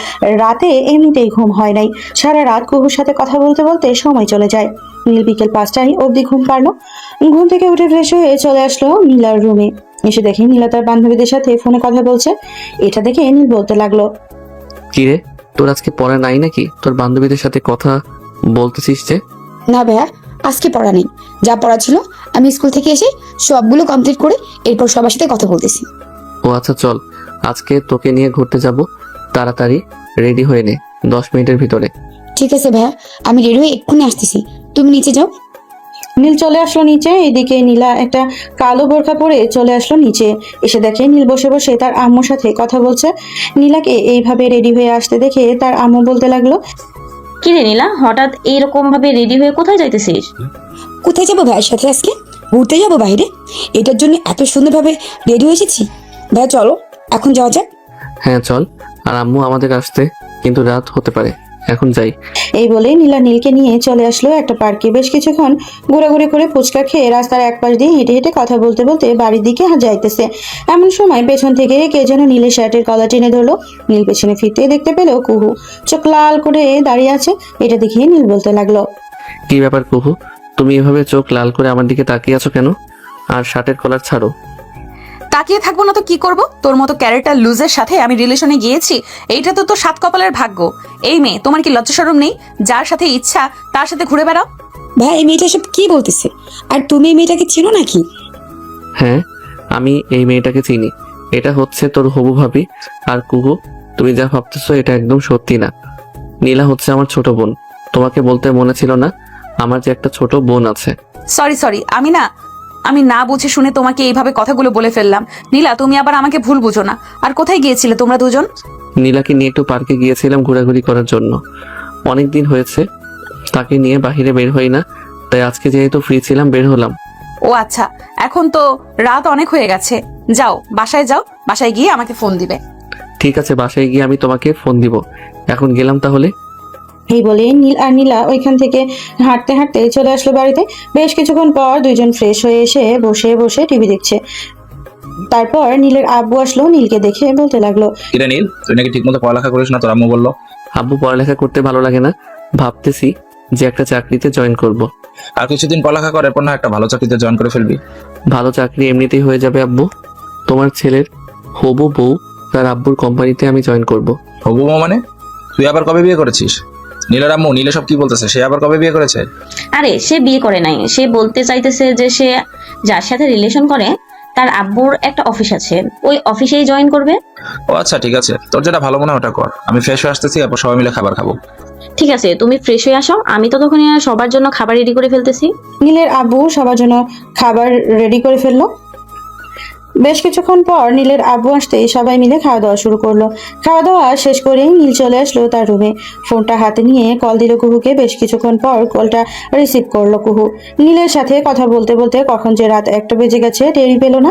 রাতে এমনিতেই ঘুম হয় নাই, সারা রাত কুহুর সাথে কথা বলতে বলতে সময় চলে যায়। নীল বিকেল 5টায় অবধি ঘুম পারলো। ঘুম থেকে উঠে ফ্রেশ হয়ে চলে আসলো নীলার রুমে। এসে দেখে নীলা তার বান্ধবীদের সাথে ফোনে কথা বলছে। এটা দেখে নীল বলতে লাগলো, কিরে, তোর আজকে পড়া নাই নাকি? তোর বান্ধবীদের সাথে কথা বলতেছিস যে? না ভাইয়া, আজকে পড়া নেই, যা পড়া ছিল আমি স্কুল থেকে এসে সবগুলো কমপ্লিট করে এরপর সবার সাথে কথা বলতেছি। ও আচ্ছা, চল আজকে তোকে নিয়ে ঘুরতে যাব। তাড়াতাড়ি রেডি হয়ে নে, 10 মিনিটের ভিতরে। ঠিক আছে ভাইয়া, আমি রেডি হয়ে এক্ষুনি আসতেছি, তুমি নিচে যাও। নীল চলে আসলো নিচে। এদিকে নীলা একটা কালো বোরখা পরে চলে আসলো নিচে। এসে দেখে নীল বসে বসে তার আম্মুর সাথে কথা বলছে। নীলাকে এইভাবে রেডি হয়ে আসতে দেখে তার আম্মু বলতে লাগলো, কিরে নীলা, হঠাৎ এইরকম ভাবে রেডি হয়ে কোথায় যাইতেছিস? কোথায় যাবো ভাইয়ের সাথে? আজকে ঘুরতে যাবো বাইরে, এটার জন্য এত সুন্দরভাবে রেডি হয়ে এসেছি। ভাইয়া চলো এখন যাওয়া যাক। হ্যাঁ চল। আর আম্মু আমাদের আসতে কিন্তু রাত হতে পারে, এখন যাই। এই বলে নীলা নীলকে নিয়ে চলে আসলো একটা পার্কে। বেশ কিছুক্ষণ ঘোরাঘুরি করে ফুচকা খেয়ে রাস্তার এক পাশ দিয়ে হেঁটে হেঁটে কথা বলতে বলতে বাড়ির দিকে যাইতেছে। এমন সময় পেছন থেকে কে যেন নীলের শার্টের কলার টেনে ধরলো। নীল পেছনে ফিরতে দেখতে পেল কুহু চোখ লাল করে দাঁড়িয়ে আছে। এটা দেখে নীল বলতে লাগলো, কি ব্যাপার কুহু, তুমি এভাবে চোখ লাল করে আমার দিকে তাকিয়ে আছো কেন? আর শার্টের কলার ছাড়ো। তাকিয়ে থাকবো না তো কি করব? তোর মতো ক্যারেক্টার লুজের সাথে আমি রিলেশনে গিয়েছি, এইটা তো তোর সাত কপালের ভাগ্য। এই মেয়ে, তোমার কি লজ্জা শরম নেই? যার সাথে ইচ্ছা তার সাথে ঘুরে বেড়াও। ভাই এই মেয়েটা সব কি বলতেছে? আর তুমি এই মেয়েটাকে চিনো নাকি? হ্যাঁ, আমি এই মেয়েটাকে চিনি। এটা হচ্ছে তোর হবু ভাবি। আর কুহু, তুমি যা ভাবতেছো এটা একদম সত্যি না। নীলা হচ্ছে আমার ছোট বোন। তোমাকে বলতে মনে ছিল না আমার যে একটা ছোট বোন আছে। সরি, আমি না বুঝে শুনে তোমাকে এইভাবে কথাগুলো বলে ফেললাম। নীলা, তুমি আবার আমাকে ভুল বুঝো না। আর কোথায় গিয়েছিলে তোমরা দুজন? নীলাকে নিয়ে একটু পার্কে গিয়েছিলাম ঘোরাঘুরি করার জন্য। অনেক দিন হয়েছে তাকে নিয়ে বাহিরে বের হই না, তাই আজকে যেহেতু ফ্রি ছিলাম বের হলাম। ও আচ্ছা, এখন তো রাত অনেক হয়ে গেছে, যাও বাসায় যাও, বাসায় গিয়ে আমাকে ফোন দিবে। ঠিক আছে, বাসায় গিয়ে আমি তোমাকে ফোন দিব। এখন গেলাম তাহলে। এই বলে নীল আর নীলা ওইখান থেকে হাঁটতে হাঁটতে চলে আসলো বাড়িতে। বেশ কিছুক্ষণ পর দুইজন ফ্রেশ হয়ে এসে বসে বসে টিভি দেখছে। তারপর নীলের আব্বু আসলো, নীলকে দেখে বলতে লাগলো, কিরে নীল, তুই নাকি ঠিকমতো পড়ালেখা করিস না, তোর আম্মু বললো। আব্বু, পড়ালেখা করতে ভালো লাগে না, ভাবতেছি যে একটা চাকরিতে জয়েন করব। আর কিছুদিন পড়ালেখা করার পর না একটা ভালো চাকরিতে জয়েন করে ফেলবি। ভালো চাকরি এমনিতেই হয়ে যাবে আব্বু। তোমার ছেলের হবু বউ তার আব্বুর কোম্পানিতে আমি জয়েন করব। হবু বউ মানে? তুই আবার কবে বিয়ে করেছিস? নীলের আম্মু নীলে সব কি বলতেছে? সে আবার কবে বিয়ে করেছে? আরে সে বিয়ে করে নাই, সে বলতে চাইতেছে যে সে যার সাথে রিলেশন করে তার আব্বুর একটা অফিস আছে, ওই অফিসেই জয়েন করবে। ও আচ্ছা, ঠিক আছে, তোর যেটা ভালো মনে হয় ওটা কর। আমি ফ্রেশ হয়ে আসতেছি, তারপর সবাই মিলে খাবার খাবো। ঠিক আছে, তুমি ফ্রেশ হয়ে আসো, আমি তো তখন সবার জন্য খাবার রেডি করে ফেলতেছি। নীলের আব্বু সবার জন্য খাবার রেডি করে ফেললো। বেশ কিছুক্ষণ পর নীলের আব্বু আসতেই সবাই মিলে খাওয়া দাওয়া শুরু করলো। খাওয়া দাওয়া শেষ করেই নীল চলে আসলো তার রুমে। ফোনটা হাতে নিয়ে কল দিল কুহুকে। বেশ কিছুক্ষণ পর কলটা রিসিভ করলো কুহু। নীলের সাথে কথা বলতে বলতে কখন যে রাত 1টা বেজে গেছে টেরই পেল না।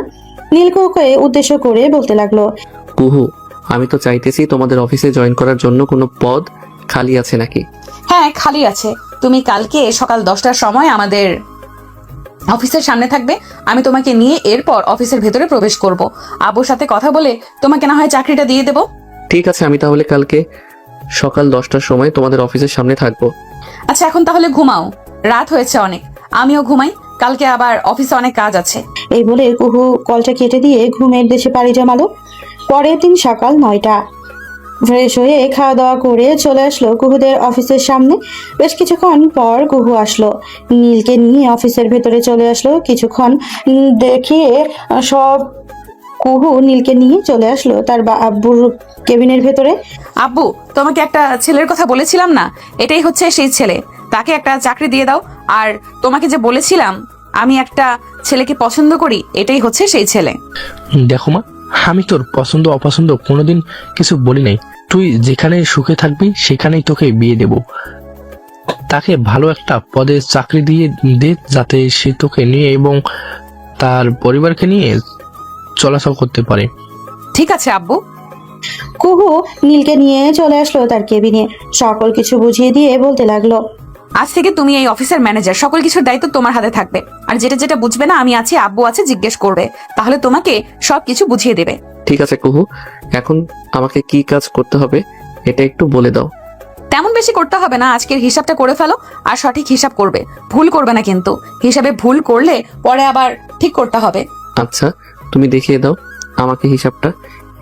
নীল কুহুকে উদ্দেশ্য করে বলতে লাগলো, কুহু, আমি তো চাইতেছি তোমাদের অফিসে জয়েন করার জন্য কোনো পদ খালি আছে নাকি? হ্যাঁ, খালি আছে। তুমি কালকে সকাল 10টার সময় আমাদের অফিসের সামনে থাকবে। আমি তোমাকে নিয়ে এরপর অফিসের ভেতরে প্রবেশ করব। আব্বুর সাথে কথা বলে তোমাকে না হয় চাকরিটা দিয়ে দেব। ঠিক আছে, আমি তাহলে কালকে সকাল 10টার সময় তোমাদের অফিসের সামনে থাকবো। আচ্ছা, এখন তাহলে ঘুমাও, রাত হয়েছে অনেক। আমিও ঘুমাই, কালকে আবার অফিসে অনেক কাজ আছে। এই বলে কুহু কলটা কেটে দিয়ে ঘুমের দেশে পাড়ি জমালো। পরের দিন সকাল 9টা। ফ্রেশ হয়ে খাওয়া দাওয়া করে চলে আসলো কুহুদের অফিসের সামনে। বেশ কিছুক্ষণ পর কুহু আসলো, নীলকে নিয়ে অফিসের ভেতরে চলে আসলো। কিছুক্ষণ দেখিয়ে সব কুহু নীলকে নিয়ে চলে আসলো তার আব্বুর কেবিনের ভেতরে। আব্বু, তোমাকে একটা ছেলের কথা বলেছিলাম না, এটাই হচ্ছে সেই ছেলে। তাকে একটা চাকরি দিয়ে দাও। আর তোমাকে যে বলেছিলাম আমি একটা ছেলেকে পছন্দ করি, এটাই হচ্ছে সেই ছেলে। দেখো মা, আমি তোর পছন্দ অপছন্দ কোনোদিন কিছু বলি নাই। তুই যেখানে সুখে থাকবি সেখানেই তোকে বিয়ে দেব। তাকে ভালো একটা পদে চাকরি দিয়ে দে, যাতে সে তোকে নিয়ে এবং তার পরিবারকে নিয়ে চলাচল করতে পারে। ঠিক আছে আব্বু। কুহু নীলকে নিয়ে চলে আসলো তার কেবিনে। সকল কিছু বুঝিয়ে দিয়ে বলতে লাগলো, আজ থেকে তুমি এই অফিসের ম্যানেজার। সকল কিছুর দায়িত্ব তোমার হাতে থাকবে। আর যেটা যেটা বুঝবে না, আমি আছি, আব্বু আছে, জিজ্ঞেস করবে, তাহলে তোমাকে সবকিছু বুঝিয়ে দেবে। ঠিক আছে কুহু, এখন আমাকে কি কাজ করতে হবে এটা একটু বলে দাও। তেমন বেশি করতে হবে না, আজকের হিসাবটা করে ফেলো আর সঠিক হিসাব করবে। ভুল করবে না কিন্তু। হিসাবে ভুল করলে পরে আবার ঠিক করতে হবে। আচ্ছা, তুমি দেখিয়ে দাও আমাকে হিসাবটা,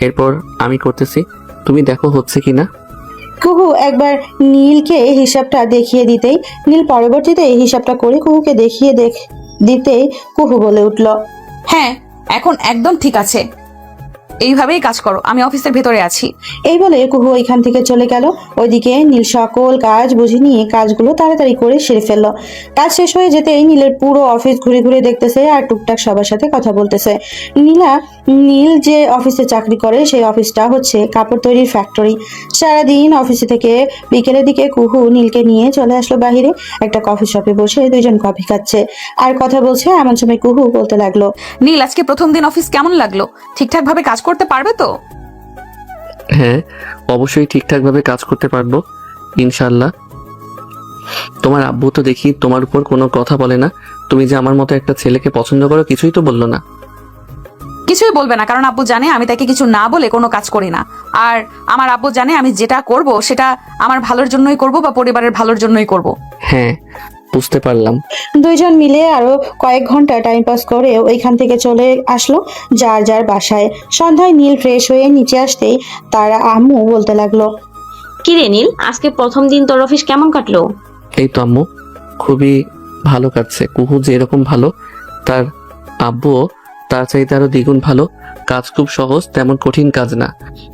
এরপর আমি করতেছি, তুমি দেখো হচ্ছে কিনা। কুহু একবার নীলকে হিসাবটা দেখিয়ে দিতেই নীল পরবর্তীতে এই হিসাবটা করে কুহুকে দেখিয়ে দিতেই কুহু বলে উঠল, হ্যাঁ, এখন একদম ঠিক আছে। এইভাবেই কাজ করো, আমি অফিসের ভেতরে আছি। এই বলে কুহু ওইখান থেকে চলে গেল। ওইদিকে নীল সকল কাজ বুঝে নিয়ে কাজগুলো তাড়াতাড়ি করে সেরে ফেললো। কাজ শেষ হয়ে যেতেই নীলের পুরো অফিস ঘুরে ঘুরে দেখতেছে আর টুকটাক সবার সাথে কথা বলতেছে। নীল যে অফিসে চাকরি করে সেই অফিসটা হচ্ছে কাপড় তৈরির ফ্যাক্টরি। সারাদিন অফিসে থেকে বিকেলের দিকে কুহু নীলকে নিয়ে চলে আসলো বাহিরে। একটা কফি শপে বসে দুইজন কফি খাচ্ছে আর কথা বলছে। এমন সময় কুহু বলতে লাগলো, নীল, আজকে প্রথম দিন অফিস কেমন লাগলো? ঠিকঠাক ভাবে কাজ করতে পারবে তো? হ্যাঁ, অবশ্যই ঠিকঠাক ভাবে কাজ করতে পারবো ইনশাল্লাহ। তোমার আব্বু তো দেখি তোমার উপর কোনো কথা বলে না। তুমি যে আমার মতো একটা ছেলেকে পছন্দ করো কিছুই তো বললো না। কিছুই বলবে না, কারণ আব্বু জানে আমি তাকে কিছু না বলে কোনো কাজ করি না। আর আমার আব্বু জানে আমি যেটা করব সেটা আমার ভালোর জন্যই করব বা পরিবারের ভালোর জন্যই করব। হ্যাঁ, বুঝতে পারলাম। দুইজন মিলে আরো কয়েক ঘন্টা টাইম পাস করে ওইখান থেকে চলে আসলো যার যার বাসায়। সন্ধ্যায় নীল ফ্রেশ হয়ে নিচে আসতেই তার আম্মু বলতে লাগলো, কি রে নীল, আজকে প্রথম দিন তোর অফিস কেমন কাটলো? এই তো আম্মু, খুবই ভালো কাটছে। কুহু যেরকম ভালো, তার আব্বুও তার চাইতে আরো দ্বিগুণ ভালো। কাজ খুব সহজ, তেমন কঠিন কাজ না।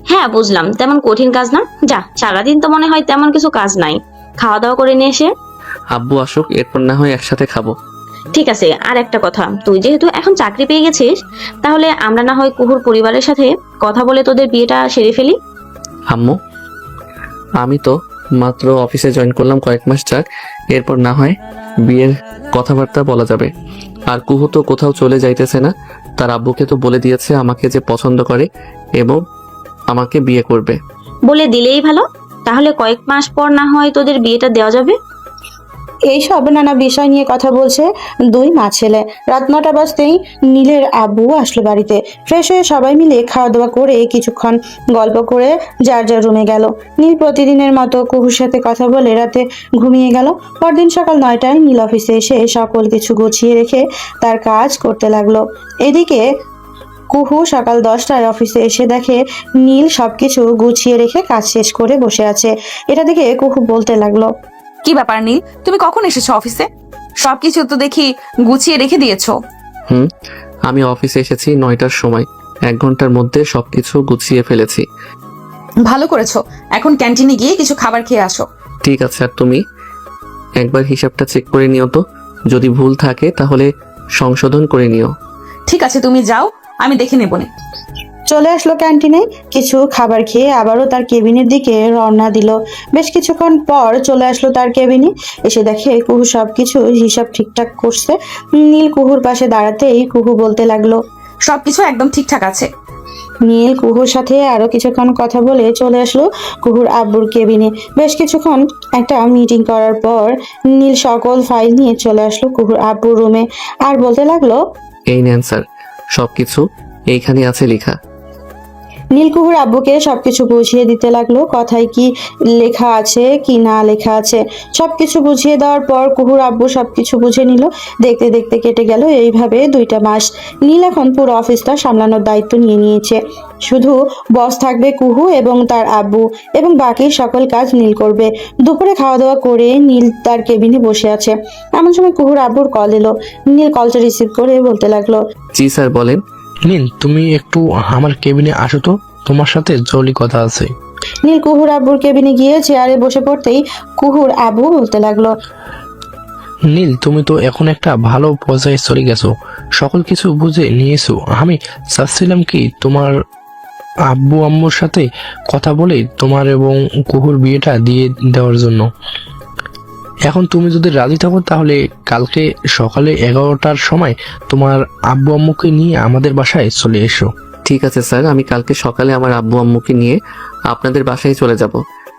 হ্যাঁ বুঝলাম, তেমন কঠিন কাজ না। যা, সারাদিন তো মনে হয় তেমন কিছু কাজ নাই। খাওয়া দাওয়া করে নিয়ে এসে আব্বু আসুক, এরপর না হয় একসাথে খাবো। ঠিক আছে। আর একটা কথা, তুই যেহেতু এখন চাকরি পেয়ে গেছিস, তাহলে আমরা না হয় কুহুর পরিবারের সাথে কথা বলে তোদের বিয়েটা সেরে ফেলি। আম্মু, আমি তো মাত্র অফিসে জয়েন করলাম, কয়েক মাস যাক, এরপর না হয় বিয়ের কথাবার্তা বলা যাবে। আর কুহু তো কোথাও চলে যাইতেছে না, তার আব্বুকে তো বলে দিয়েছে আমাকে যে পছন্দ করে এবং আমাকে বিয়ে করবে। বলে দিলেই ভালো, তাহলে কয়েক মাস পর না হয় তোদের বিয়েটা দেওয়া যাবে। এইসব নানা বিষয় নিয়ে কথা বলছে দুই মা ছেলে। রাত 9টা বাজতেই নীলের আব্বু আসলো বাড়িতে। ফ্রেশ হয়ে সবাই মিলে খাওয়া দাওয়া করে কিছুক্ষণ গল্প করে যার যার রুমে গেল। নীল প্রতিদিনের মতো কুহুর সাথে কথা বলে রাতে ঘুমিয়ে গেল। পরদিন সকাল 9টায় নীল অফিসে এসে সকল কিছু গুছিয়ে রেখে তার কাজ করতে লাগলো। এদিকে কুহু সকাল 10টায় অফিসে এসে দেখে নীল সবকিছু গুছিয়ে রেখে কাজ শেষ করে বসে আছে। এটা দেখে কুহু বলতে লাগলো, কি ব্যাপার নীল, তুমি কখন এসেছো অফিসে? সবকিছু তো দেখি গুছিয়ে রেখে দিয়েছো। আমি অফিসে এসেছি 9টার সময়, 1 ঘন্টার মধ্যে সবকিছু গুছিয়ে ফেলেছি। ভালো করেছো। এখন ক্যান্টিনে গিয়ে কিছু খাবার খেয়ে আসো। ঠিক আছে, আর তুমি একবার হিসাবটা চেক করে নিও তো, যদি ভুল থাকে তাহলে সংশোধন করে নিও। ঠিক আছে, তুমি যাও, আমি দেখে নেবো না। চলে আসলো ক্যান্টিনে, কিছু খাবার খেয়ে আবারও তার কেবিনের দিকে রওনা দিল। বেশ কিছুক্ষণ পর চলে আসলো তার কেবিনে, এসে দেখে কুহু সবকিছু হিসাব ঠিকঠাক করছে। নীল কুহুর পাশে দাঁড়াতেই কুহু বলতে লাগলো। সবকিছু একদম ঠিকঠাক আছে। নীল কুহুর সাথে আরো কিছুক্ষণ কথা বলে চলে আসলো কুহুর আব্বুর কেবিনে। বেশ কিছুক্ষণ একটা মিটিং করার পর নীল সকল ফাইল নিয়ে চলে আসলো কুহুর আব্বুর রুমে আর বলতে লাগলো, এই নেন স্যার, সবকিছু এইখানে আছে লেখা। নীল কুহুর আব্বুকে সবকিছু বুঝিয়ে দিতে লাগলো, কথায় কি লেখা আছে কি না লেখা আছে। সবকিছু বুঝিয়ে দেওয়ার পর কুহুর আব্বু সবকিছু বুঝে নিল। দেখতে দেখতে কেটে গেল এইভাবে 2টা মাস। নীল এখন পুরো অফিসটা সামলানোর দায়িত্ব নিয়ে নিয়েছে। শুধু বস থাকবে কুহু এবং তার আব্বু, এবং বাকি সকল কাজ নীল করবে। দুপুরে খাওয়া দাওয়া করে নীল তার কেবিনে বসে আছে। এমন সময় কুহুর আব্বুর কল এলো। নীল কলটা রিসিভ করে বলতে লাগলো, জি স্যার বলেন। নীল, তুমি একটু আমার কেবিনে আসো তো, তোমার সাথে জরুরি কথা আছে। নীল কুহুর আব্বুর কেবিনে গিয়ে চেয়ারে বসে পড়তেই কুহুর আব্বু বলতে লাগলো, নীল, তুমি তো এখন একটা ভালো পর্যায়ে চলে গেছো, সকল কিছু বুঝে নিয়েছো। আমি চাচ্ছিলাম কি তোমার আব্বু আম্মুর সাথে কথা বলে তোমার এবং কুহুর বিয়েটা দিয়ে দেওয়ার জন্য। এখন তুমি যদি রাজি থাকো তাহলে কালকে সকালে 11টার সময় তোমার আব্বু আম্মুকে নিয়ে আমাদের বাসায় চলে এসো। ঠিক আছে স্যার, আমি কালকে সকালে আমার আব্বু আম্মুকে নিয়ে আপনাদের বাসায় চলে যাব।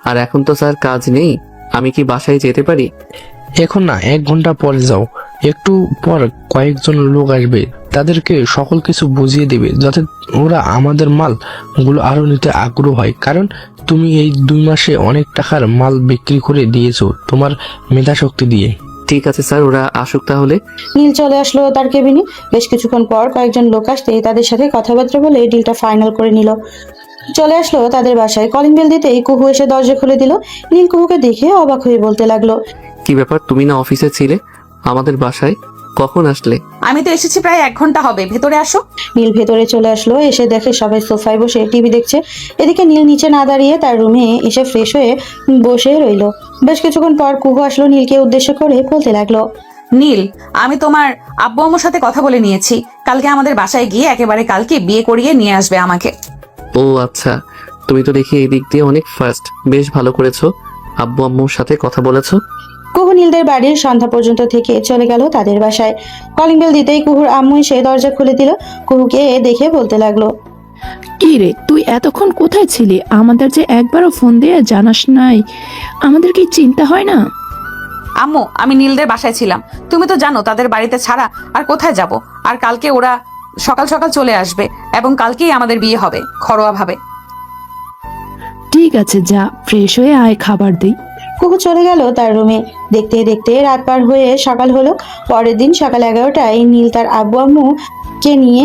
আর এখন তো স্যার কাজ নেই, আমি কি বাসায় যেতে পারি? এখন না, 1 ঘন্টা পরে যাও। একটু পর কয়েকজন লোক আসবে, তাদেরকে সকল কিছু বুঝিয়ে দেবে যাতে ওরা আমাদের মাল গুলো আরো নিতে আগ্রহ হয়। কারণ তুমি এই 2 মাসে অনেক টাকার মাল বিক্রি করে দিয়েছো তোমার মেধা শক্তি দিয়ে। ঠিক আছে স্যার, ওরা আসুক তাহলে। নীল চলে আসলো তার কেবিনে। বেশ কিছুক্ষণ পর কয়েকজন লোক আসতে তাদের সাথে কথাবার্তা বলে ডিলটা ফাইনাল করে নিল। চলে আসলো তাদের বাসায়। কলিং বেল দিতেই কুহু এসে দরজা খুলে দিল। নীল কুহুকে দেখে অবাক হয়ে বলতে লাগলো, কি ব্যাপার, তুমি না অফিসে ছিলে, আমাদের বাসায় কখন আসলে? আমি তো এসেছি প্রায় 1 ঘন্টা হবে, ভেতরে আসো। নীল ভেতরে চলে আসলো। এসে দেখে সবাই সোফায় বসে টিভি দেখছে। এদিকে নীল নিচে না দাঁড়িয়ে তার রুমে এসে ফ্রেশ হয়ে বসে রইলো। বেশ কিছুক্ষণ পর কুহু আসলো নীলকে উদ্দেশ্য করে বলতে লাগলো, নীল, আমি তোমার আব্বু আম্মুর সাথে কথা বলে নিয়েছি, কালকে আমাদের বাসায় গিয়ে একেবারে কালকে বিয়ে করিয়ে নিয়ে আসবে আমাকে। ও আচ্ছা, তুমি তো দেখি এই দিক দিয়ে অনেক ফার্স্ট, বেশ ভালো করেছো। আব্বু আম্মুর সাথে কথা বলেছো? কুহু নীলদের বাড়ির সন্ধ্যা পর্যন্ত থেকে চলে গেল তাদের বাসায়। কলিং বেল দিতেই কুহুর আম্মু এসে দরজা খুলে দিল। কুহুকে দেখে বলতে লাগলো, কি রে, তুই এতক্ষণ কোথায় ছিলি? আমাদের যে একবারও ফোন দিয়ে জানাস নাই, আমাদের কি চিন্তা হয় না? আম্মু, আমি নীলদের বাসায় ছিলাম, তুমি তো জানো তাদের বাড়িতে ছাড়া আর কোথায় যাব। আর কালকে ওরা সকাল সকাল চলে আসবে এবং কালকেই আমাদের বিয়ে হবে ঘরোয়া ভাবে। ঠিক আছে, যা ফ্রেশ হয়ে আয়, খাবার দিই। কুহু চলে গেল তার রুমে। দেখতে দেখতে রাত পার হয়ে সকাল হলো। পরের দিন সকাল 11টায় নীল তার আব্বু আম্মুকে নিয়ে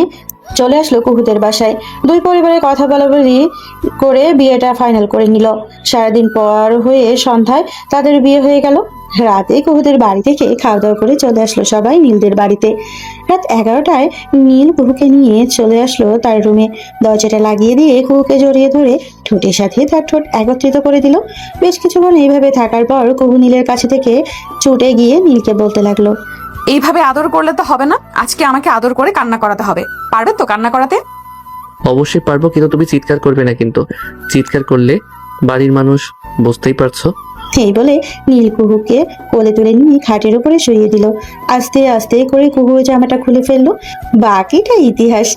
চলে আসলো কুহুদের বাসায়। দুই পরিবারের কথা বলাবলি করে বিয়েটা ফাইনাল করে নিল। সারাদিন পর হয়ে সন্ধ্যায় তাদের বিয়ে হয়ে গেল। রাতে কুহুদের বাড়ি থেকে খাওয়া দাওয়া করে চলে আসলো সবাই নীলদের বাড়িতে। রাত 11টায় নীল কুহুকে নিয়ে চলে আসলো তার রুমে। দরজাটা লাগিয়ে দিয়ে কুহুকে জড়িয়ে ধরে ঠোঁটের সাথে তার ঠোঁট একত্রিত করে দিল। বেশ কিছুক্ষণ এইভাবে থাকার পর কুহু নীলের কাছে থেকে ছুটে গিয়ে নীলকে বলতে লাগলো, এইভাবে আদর করলে তো হবে না, আজকে আমাকে আদর করে কান্না করাতে হবে। পারবে তো কান্না করাতে? অবশ্যই পারবো, কিন্তু তুমি চিৎকার করবে না কিন্তু। চিৎকার করলে বাড়ির মানুষ, বুঝতেই পারছো। এই বলে নীল কুহুকে কোলে তুলে নিয়ে খাটের উপরে শুইয়ে দিল। আস্তে আস্তে করে কুহু জামাটা খুলে ফেললো। বাকিটা ইতিহাস।